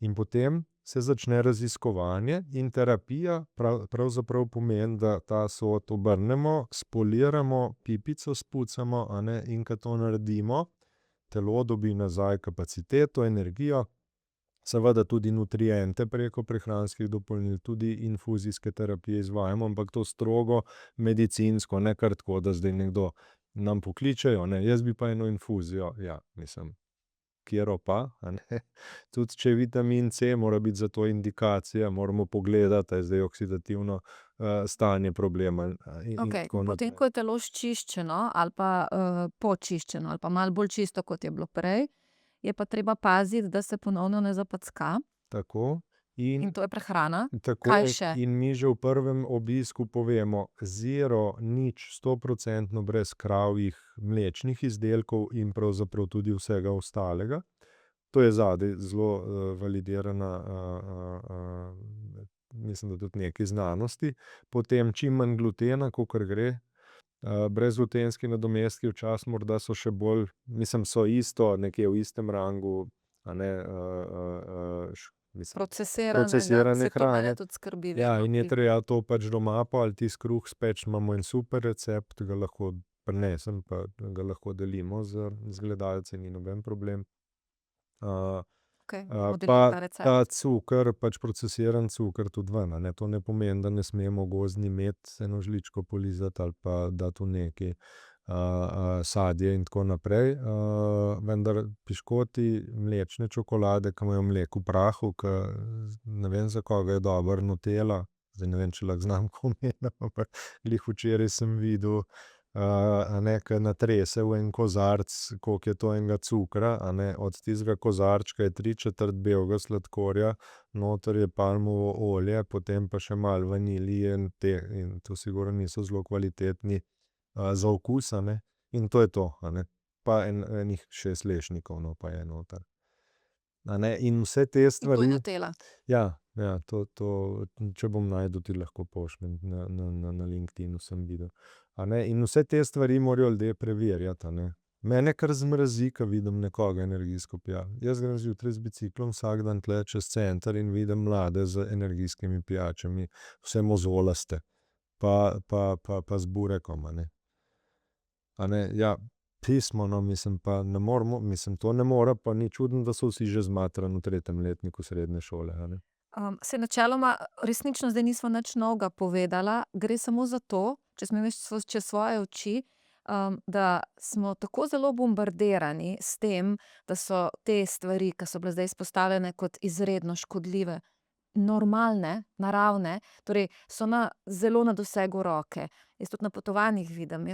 In potem se začne raziskovanje in terapija pravzaprav pomeni, da ta sod obrnemo, spoliramo, pipico spucamo, a ne, in ke to naredimo, telo dobi nazaj kapaciteto, energijo, seveda tudi nutriente preko prehranskih dopolnil, tudi infuzijske terapije izvajamo, ampak to strogo medicinsko, ne kar tako, da zdaj nekdo nam pokličejo, ne, jaz bi pa eno infuzijo, ja, mislim, katero pa, a ne. Tudi če je vitamin C, mora biti za to indikacija, moramo pogledati, a je zdaj oksidativno stanje problema in Okej, tako potem, naprej. ko je telo sčiščeno ali pa počiščeno ali pa malo bolj čisto, kot je bilo prej, je pa treba paziti, da se ponovno ne zapacka, Tako. In in to je prehrana. tako, Kaj še? in mi že v prvem obisku povemo: zero, nič, 100% brez kravjih mlečnih izdelkov in pravzaprav tudi vsega ostalega. To je zadaj zelo validirana, mislim, da tudi nekaj znanosti. Potem čim manj glutena, kakor gre. Brezglutenski nadomestki včasih morda so še bolj, mislim, so isto, nekje v istem rangu, a ne, mislim, procesirane Saj to mene hrane. tudi skrbi Ja, vedno in je pri. treba to pač doma pol tisti kruh speči, imamo en super recept, ga lahko prinesem, pa ga lahko delimo z gledalci, ni noben problem. Okej, bomo delili Pa ta recept. ta cuker, pač procesiran cuker tudi ven, a ne, to ne pomeni, da ne smemo gozdni med eno žličko polizati ali pa dati v nekaj sadje in tako naprej, vendar piškoti, mlečne čokolade, ke imajo mleko v prahu, ke ne vem, za koga je dobro, Nutella, zdaj ne vem, če lahko znamko omenim, ampak glih včeraj sem videl, a ne, ke natrese v en kozarec, koliko je to enega cukra, a ne, od tistega kozarčka je 3/4 belega sladkorja, noter je palmovo olje, potem pa še malo vanilije in to sigurno niso zelo kvalitetni za okus, a ne. In to je to, a ne. Pa enih 6 lešnikov, no, pa je noter. A ne, in vse te In to je stvari. Nutella. Ja, ja, to, če bom našel, ti lahko pošljem, na LinkedInu sem videl. A ne, in vse te stvari morajo ljudje preverjati, a ne. Mene kar zmrazi, ke vidim nekoga energijsko pijan. Jaz grem zjutraj z biciklom vsak dan tule čez center in vidim mlade z energijskimi pijačami, vse mozolaste. Pa z burekom, a ne. A ne, ja, pismo, no, mislim, pa ne moremo, mislim, to ne more, pa ni čudno, da so vsi že zmatrani v 3. letniku srednje šole, a ne. Saj načeloma resnično zdaj nisva nič novega povedala, gre samo za to, če smem jaz čez svoje oči, da smo tako zelo bombardirani s tem, da so te stvari, ki so bile zdaj izpostavljene kot izredno škodljive, normalne, naravne, torej so zelo na dosegu roke. Jaz tudi na potovanjih vidim,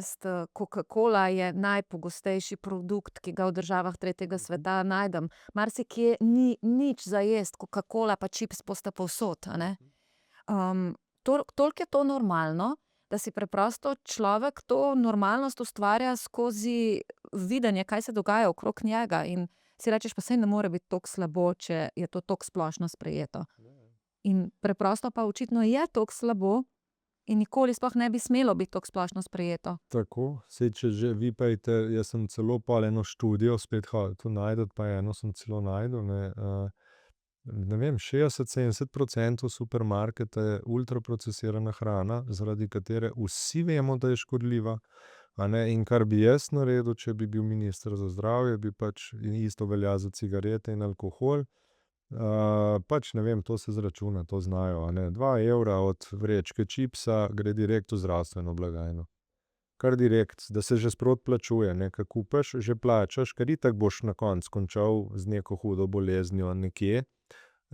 Coca-Cola je najpogostejši produkt, ki ga v državah tretjega sveta najdem. Marsikje ni nič za jesti, Coca-Cola pa čips bosta povsod, a ne. Toliko je to normalno, da si preprosto človek to normalnost ustvarja skozi videnje, kaj se dogaja okrog njega, in si rečeš, pa saj ne more biti toliko slabo, če je to toliko splošno sprejeto. In preprosto pa očitno je toliko slabo in nikoli sploh ne bi smelo biti toliko splošno sprejeto. Tako, saj če že vi pojete, jaz sem celo pol eno študijo spet hotel tu najti, pa eno sem celo našel, ne vem, 60-70% supermarketa je ultraprocesirana hrana, zaradi katere vsi vemo, da je škodljiva, a ne, in kar bi jaz naredil, če bi bil minister za zdravje, bi pač, in isto velja za cigarete in alkohol, pač ne vem, to se zračuna, to znajo, a ne, 2 evra od vrečke čipsa gre direkt v zdravstveno blagajno. Kar direkt, da se že sproti plačuje, ne, ko kupiš, že plačaš, ker itak boš na koncu končal z neko hudo boleznijo nekje.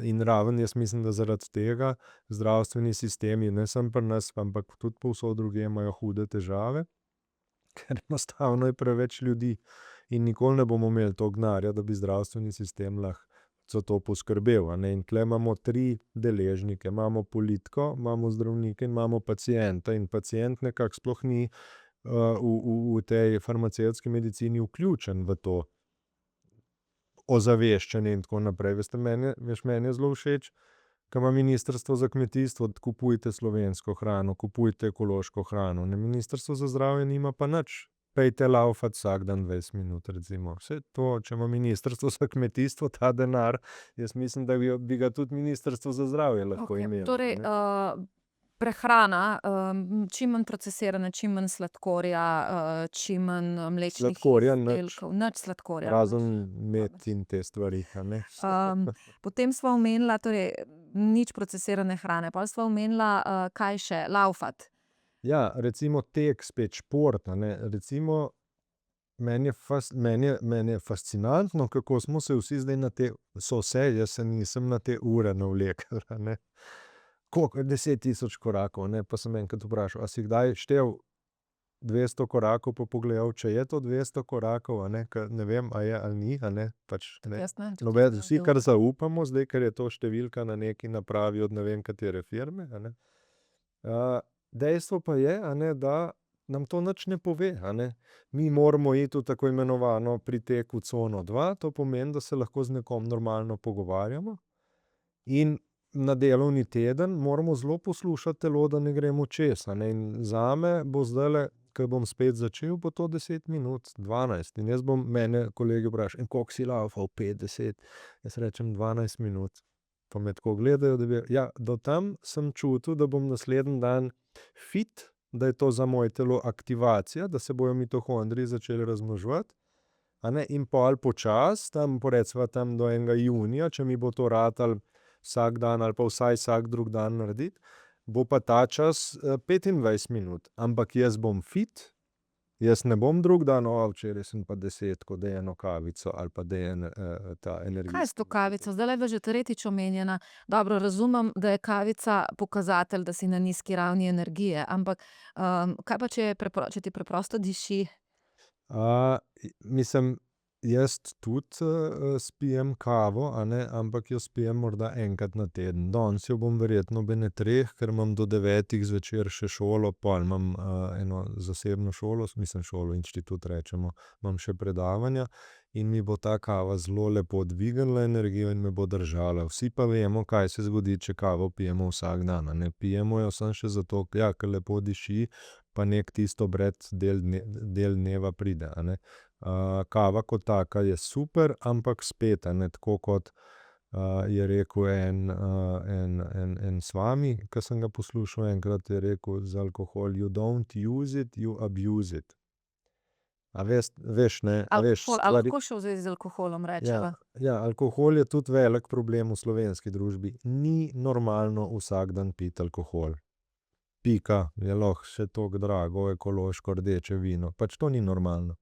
In raven, jaz mislim, da zaradi tega zdravstveni sistemi, ne samo pri nas, ampak tudi povsod drugje, imajo hude težave, ker enostavno je preveč ljudi in nikoli ne bomo imeli toliko denarja, da bi zdravstveni sistem lahko za to poskrbel, a ne. In tule imamo 3 deležnike, imamo politiko, imamo zdravnike in imamo pacienta, in pacient nekako sploh ni v tej farmacevtski medicini vključen v to ozaveščanje in tako naprej. Veste, meni je zelo všeč, ko ima Ministrstvo za kmetijstvo, kupujte slovensko hrano, kupujte ekološko hrano, ne, Ministrstvo za zdravje nima pa nič. Pejte laufat vsak dan 20 minut, recimo. Vse to, če ima Ministrstvo za kmetijstvo ta denar, jaz mislim, da bi ga tudi Ministrstvo za zdravje lahko imelo. Torej, prehrana, čim manj procesirana, čim manj sladkorja, čim manj mlečnih izdelkov, nič sladkorja. Razen med in te stvari, a ne. Potem sva omenila, torej nič procesirane hrane, pol sva omenila, kaj še, laufat. Ja, recimo tek, spet šport, a ne, recimo meni je fascinantno, kako smo se vsi zdaj na te, jaz se nisem na te ure navlekli, a ne. Koliko, 10 000 korakov, ne, pa sem enkrat vprašal, a si kdaj štel 200 korakov pa pogledal, če je to 200 korakov, a ne, ker ne vem, a je ali ni, a ne, pač ne. Vsi kar zaupamo zdaj, ker je to številka na neki napravi od ne vem katere firme, a ne. Dejstvo pa je, a ne, da nam to nič ne pove, a ne. Mi moramo iti v tako imenovano pritek v cono 2, to pomeni, da se lahko z nekom normalno pogovarjamo, in na delovni teden moramo zelo poslušati telo, da ne gremo čez, a ne, in zame bo zdajle, ko bom spet začel, bo to 10 minut, 12, in mene kolegi vprašajo: "In koliko si laufal?" 5, 10, jaz rečem 12 minut. Pa me tako gledajo, da ja, do tam sem čutil, da bom naslednji dan fit, da je to za moje telo aktivacija, da se bojo mitohondriji začeli razmnoževati, a ne, in pol počasi, recimo tam do 1. junija, če mi bo to ratalo vsak dan ali pa vsaj vsak drug dan narediti, bo pa ta čas 25 minut, ampak jaz bom fit, jaz ne bom drug dan, včeraj sem pa 10, ko da eno kavico ali pa da je ta energija. Kaj je s to kavico? Zdajle je bila že tretjič omenjena. Dobro, razumem, da je kavica pokazatelj, da si na nizki ravni energije, ampak kaj pa, če ti preprosto diši? Mislim, jaz tudi spijem kavo, a ne, ampak jo spijem morda enkrat na teden. Danes jo bom verjetno ob ene 3, ker imam do 9 zvečer še šolo, pol imam eno zasebno šolo, šolo, inštitut rečemo, imam še predavanja, in mi bo ta kava zelo lepo dvignila energijo in me bo držala. Vsi pa vemo, kaj se zgodi, če kavo pijemo vsak dan, a ne. Pijemo jo samo še zato, ja, ker lepo diši, pa neki tisto bred del dneva pride, a ne. Kava kot taka je super, ampak spet, a ne, tako kot je rekel en Swami, ke sem ga poslušal enkrat, je rekel za alkohol: "You don't use it, you abuse it." A veš, ne, a veš stvari. Ali lahko še v zvezi z alkoholom rečeva? Ja, alkohol je tudi velik problem v slovenski družbi. Ni normalno vsak dan piti alkohol. pika, je lahko še toliko drago ekološko rdeče vino. Pač to ni normalno.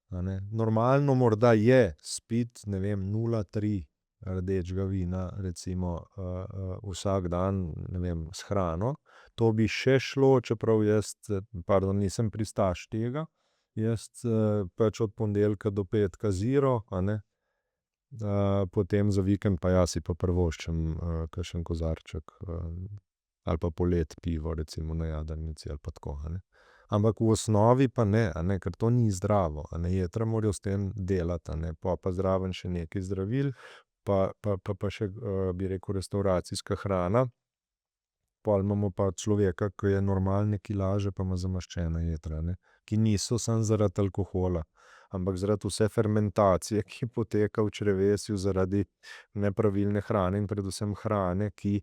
A ne. Normalno morda je spiti, ne vem, 0,3 rdečega vina, recimo, vsak dan, ne vem, s hrano. To bi še šlo, čeprav jaz, nisem pristaš tega. Jaz pač od ponedeljka do petka zero, a ne. Potem za vikend pa si pa privoščim kakšen kozarček, ali pa poleti pivo, recimo na jadrnici ali pa tako, a ne. Ampak v osnovi pa ne, a ne, ker to ni zdravo, a ne, jetra morajo s tem delati, a ne, pol pa zraven še nekaj zdravil, pa še, bi rekel, restavracijska hrana. Pol imamo pa človeka, ki je normalne kilaže, pa ima zamaščena jetra, ne, ki niso samo zaradi alkohola, ampak zaradi vse fermentacije, ki poteka v črevesju zaradi nepravilne hrane in predvsem hrane, ki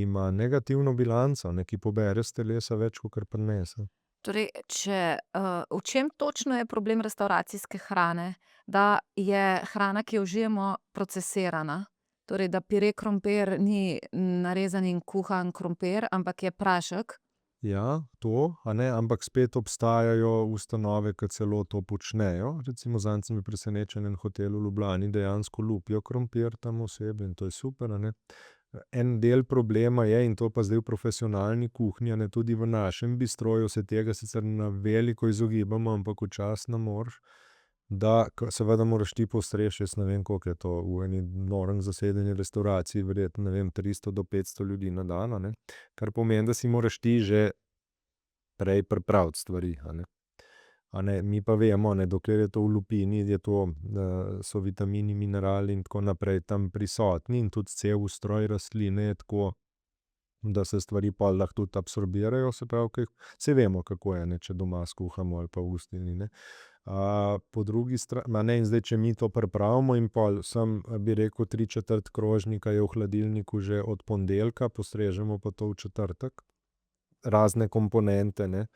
ima negativno bilanco, ne, ki pobere s telesa več, kakor prinese. Torej, v čem točno je problem restavracijske hrane? Da je hrana, ki jo užijemo, procesirana? Torej, da pire krompir ni narezan in kuhan krompir, ampak je prašek? Ja, to, a ne, ampak spet obstajajo ustanove, ki celo to počnejo. Recimo zadnjič sem bil presenečen, en hotel v Ljubljani dejansko lupijo krompir tam osebje in to je super, a ne. En del problema je, in to pa zdaj v profesionalni kuhinji, a ne, tudi v našem bistroju se tega sicer na veliko izogibamo, ampak včasih ne moreš, da seveda moraš ti postreči, jaz ne vem, koliko je to v eni norm zasedeni restavraciji, verjetno, ne vem, 300 do 500 ljudi na dan, a ne. Kar pomeni, da si moraš ti že prej pripraviti stvari, a ne. A ne, mi pa vemo, ne, dokler je to v lupini, je to, so vitamini, minerali in tako naprej tam prisotni in tudi cel ustroj rastline je tako, da se stvari pol lahko tudi absorbirajo, se pravi, saj vemo, kako je, ne, če doma skuhamo ali pa v ustini, ne. Po drugi ma ne, in zdaj, če mi to pripravimo in pol bi rekel, 3/4 krožnika je v hladilniku že od ponedeljka, postrežemo pa to v četrtek, razne komponente, ne.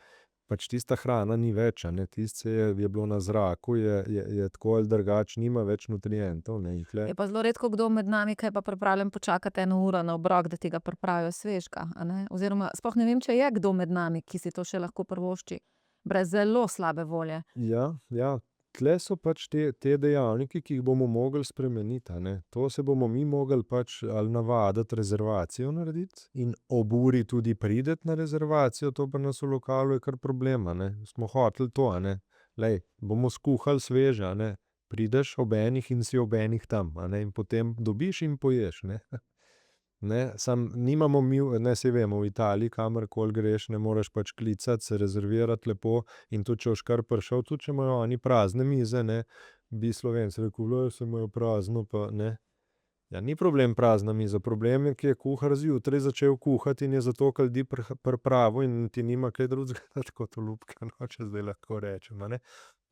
Pač tista hrana ni več, a ne, tisto je bilo na zraku, je tako ali drugače, nima več nutrientov, ne, in tule. Je pa zelo redko kdo med nami, ki je pa pripravljen počakati 1 uro na obrok, da ti ga pripravijo svežega, a ne. Oziroma sploh ne vem, če je kdo med nami, ki si to še lahko privošči brez zelo slabe volje. Ja, tule so pač te dejavniki, ki jih bomo mogli spremeniti, a ne. To se bomo mi mogli pač ali navaditi rezervacijo narediti in ob uri tudi priti na rezervacijo, to pri nas v lokalu je kar problem, a ne. Smo hoteli to, a ne. Glej, bomo skuhali sveže, a ne. Prideš ob enih in si ob enih tam, a ne, in potem dobiš in poješ, ne. Ne, samo nimamo mi, ne, saj vemo, v Italiji, kamorkoli greš, ne moreš pač klicati, se rezervirati lepo in tudi če boš kar prišel, tudi če imajo oni prazne mize, ne, bi Slovenec rekel: "Glej, saj imajo prazno pa, ne." Ja, ni problem prazna miza, problem je, ke je kuhar zjutraj začel kuhati in je za toliko ljudi pripravil in ti nima kaj drugega dati kot olupke, no, če zdaj lahko rečem, a ne.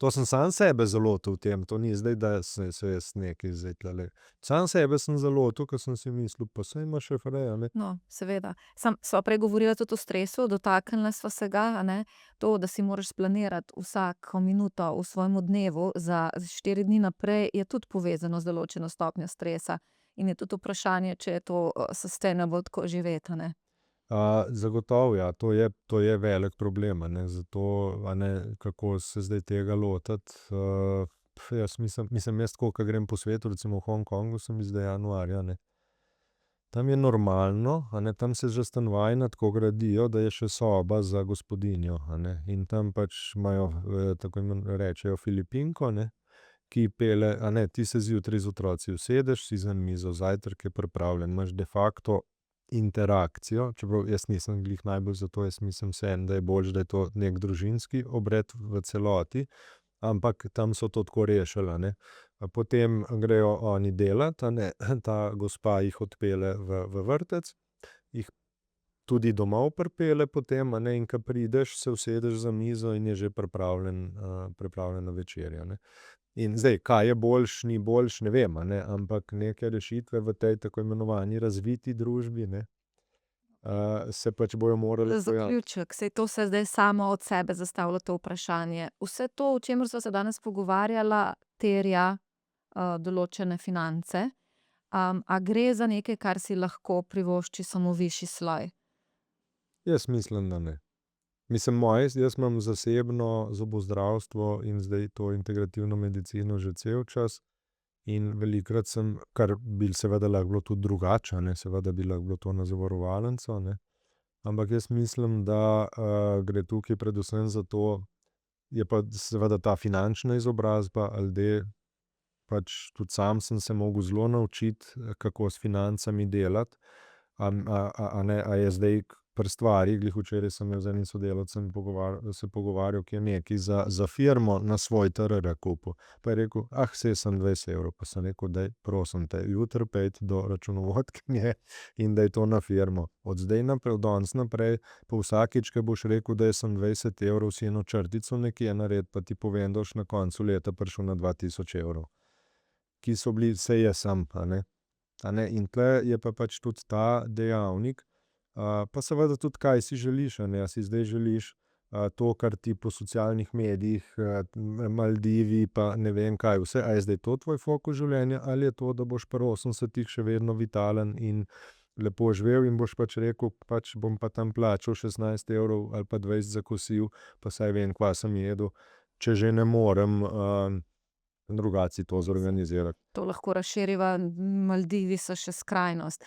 To sem sam sebe zalotil v tem, to ni zdaj, da se jaz nekaj zdaj tulele. Sam sebe sem zalotil, ke sem si mislil: "Pa saj ima še frej, a ne." No, seveda. Samo sva prej govorila tudi o stresu, dotaknila sva se ga, a ne. To, da si moraš splanirati vsako minuto v svojem dnevu za 4 dni naprej, je tudi povezano z določeno stopnjo stresa. In je tudi vprašanje, če je to, sustainable tako živeti, a ne. Zagotovo, ja, to je velik problem, a ne, zato, a ne, kako se zdaj tega lotiti, jaz mislim, jaz tako, ke grem po svetu, recimo v Hongkongu sem bil zdaj januarja, ne. Tam je normalno, a ne, tam se že stanovanja tako gradijo, da je še soba za gospodinjo, a ne, in tam pač imajo, tako rečejo Filipinko, ne, ki pelje, a ne, ti se zjutraj z otroci usedeš, si za mizo, zajtrk je pripravljen, imaš de facto interakcijo, čeprav jaz nisem glih najbolj za to, jaz mislim vseeno, da je boljše, da je to neki družinski obred v celoti, ampak tam so to tako rešili, a ne. Potem grejo oni delat, a ne, ta gospa jih odpelje v vrtec, jih tudi domov pripelje potem, a ne, in ke prideš, se usedeš za mizo in je že pripravljena večerja, ne. In zdaj, kaj je boljše, ni boljše, ne vem, a ne, ampak neke rešitve v tej tako imenovani razviti družbi, ne, se pač bojo morale Za zaključek, saj to se zdaj samo od sebe zastavlja to vprašanje. Vse to, o čemer sva se danes pogovarjala, terja, določene finance. A gre za nekaj, kar si lahko privošči samo višji sloj? Jaz mislim, da ne. Mislim, jaz imam zasebno zobozdravstvo in zdaj to integrativno medicino že cel čas in velikokrat sem, kar bi seveda lahko bilo tudi drugače, ne, seveda bi lahko bilo to na zavarovalnico, ne, ampak jaz mislim, da gre tukaj predvsem za to, je pa seveda ta finančna izobrazba, ali pač tudi sam sem se mogel zelo naučiti, kako s financami delati, a je zdaj pri stvari, glih včeraj sem imel z enim sodelavcem se pogovarjal, ki je nekaj za firmo na svoj TRR kupil. Pa je rekel, saj sem 20 evrov, pa sem rekel, daj, prosim te, jutri pojdi do računovodke in daj to na firmo. Od zdaj naprej, od danes naprej, pa vsakič, ko boš rekel, da sem 20 evrov, si eno črtico nekje narediti, pa ti povem, da boš na koncu leta prišel na 2000 evrov. Ki so bili, vse je sam, a ne. In tle je pa pač tudi ta dejavnik, pa seveda tudi, kaj si želiš, a ne, a si zdaj želiš to, kar ti po socialnih medijih, Maldivi, pa ne vem kaj vse, a je zdaj to tvoj fokus življenja, ali je to, da boš pri 80 še vedno vitalen in lepo živel in boš pač rekel, pač bom pa tam plačal 16 evrov ali pa 20 za kosil, pa saj vem, kva sem jedel, če že ne morem drugače to zorganizirati. To lahko razširiva, Maldivi so še skrajnost.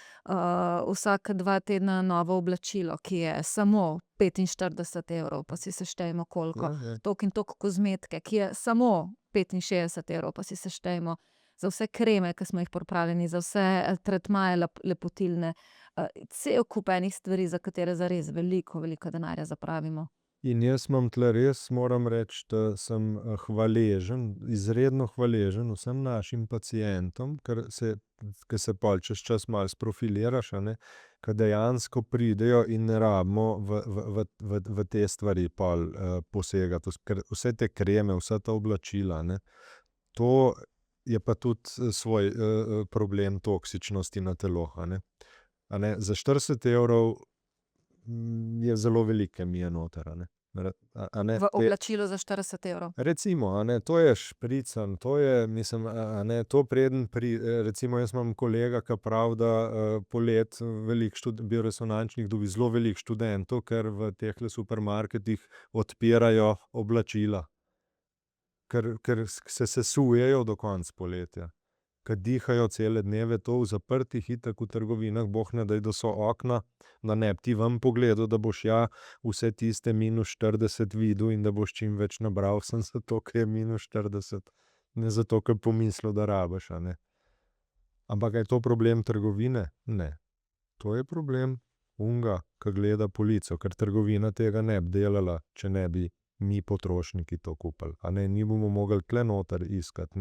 Vsaka 2 tedna novo oblačilo, ki je samo 45 evrov, pa si seštejmo koliko. Toliko in toliko kozmetike, ki je samo 65 evrov, pa si seštejmo. Za vse kreme, ki smo jih pripravljeni, za vse tretmaje lepotilne. Cel kup enih stvari, za katere zares veliko, veliko denarja zapravimo. In jaz imam tle res, moram reči, da sem hvaležen, izredno hvaležen vsem našim pacientom, ker se pol čez čas malo sprofiliraš, a ne, ke dejansko pridejo in ne rabimo v te stvari pol posegati, ker vse te kreme, vsa ta oblačila, ne, to je pa tudi svoj problem toksičnosti na telo, a ne. A ne, za 40 evrov je zelo veliko kemije noter, a ne. V oblačilu za 40 evrov. Recimo, a ne, to je špricano, to je, mislim, a ne, to preden recimo jaz imam kolega, ke pravi, da poleti veliko bioresonančnih dobi zelo veliko študentov, ker v tehle supermarketih odpirajo oblačila. Ker se sesujejo do konca poletja. Ke dihajo cele dneve to v zaprtih, itak v trgovinah, bog ne daj, da so okna, da ne bi ti ven pogledal, da boš vse tiste -40 videl in da boš čim več nabral, samo zato, ke je -40. Ne zato, ke pomislil, da rabiš, a ne. Ampak a je to problem trgovine? Ne. To je problem onega, ke gleda polico, ker trgovina tega ne bi delala, če ne bi mi potrošniki to kupili, a ne, mi bomo mogli tule noter iskati,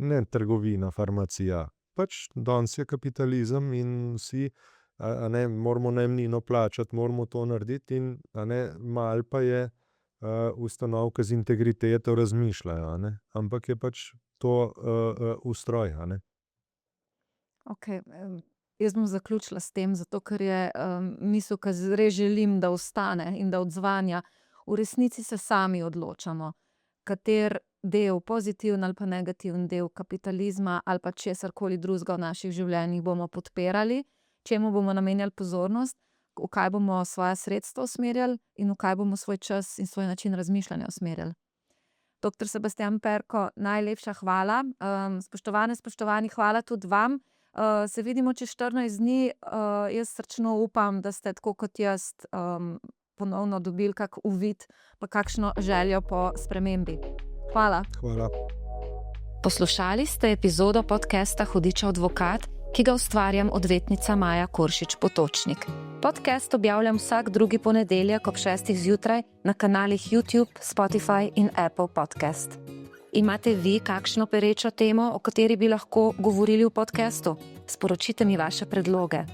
ne trgovina, farmacija. Pač danes je kapitalizem in vsi, a ne, moramo najemnino plačati, moramo to narediti in, a ne, malo pa je ustanov, ke z integriteto razmišljajo, a ne, ampak je pač to ustroj, a ne. Okej, jaz bom zaključila s tem, zato ker je misel, ke res želim, da ostane in da odzvanja. V resnici se sami odločamo, kateri del, pozitiven ali pa negativen del kapitalizma ali pa česarkoli drugega v naših življenjih bomo podpirali, čemu bomo namenjali pozornost, v kaj bomo svoja sredstva usmerjali in v kaj bomo svoj čas in svoj način razmišljanja usmerjali. Doktor Sebastijan Perko, najlepša hvala. Spoštovane, spoštovani, hvala tudi vam. Se vidimo čez 14 dni. Jaz srčno upam, da ste tako kot jaz ponovno dobili kak uvid pa kakšno željo po spremembi. Hvala. Hvala. Poslušali ste epizodo podcasta Hudičev advokat, ki ga ustvarjam odvetnica Maja Koršič Potočnik. Podcast objavljam vsak drugi ponedeljek ob 6. zjutraj na kanalih YouTube, Spotify in Apple Podcast. Imate vi kakšno perečo temo, o kateri bi lahko govorili v podcastu? Sporočite mi vaše predloge.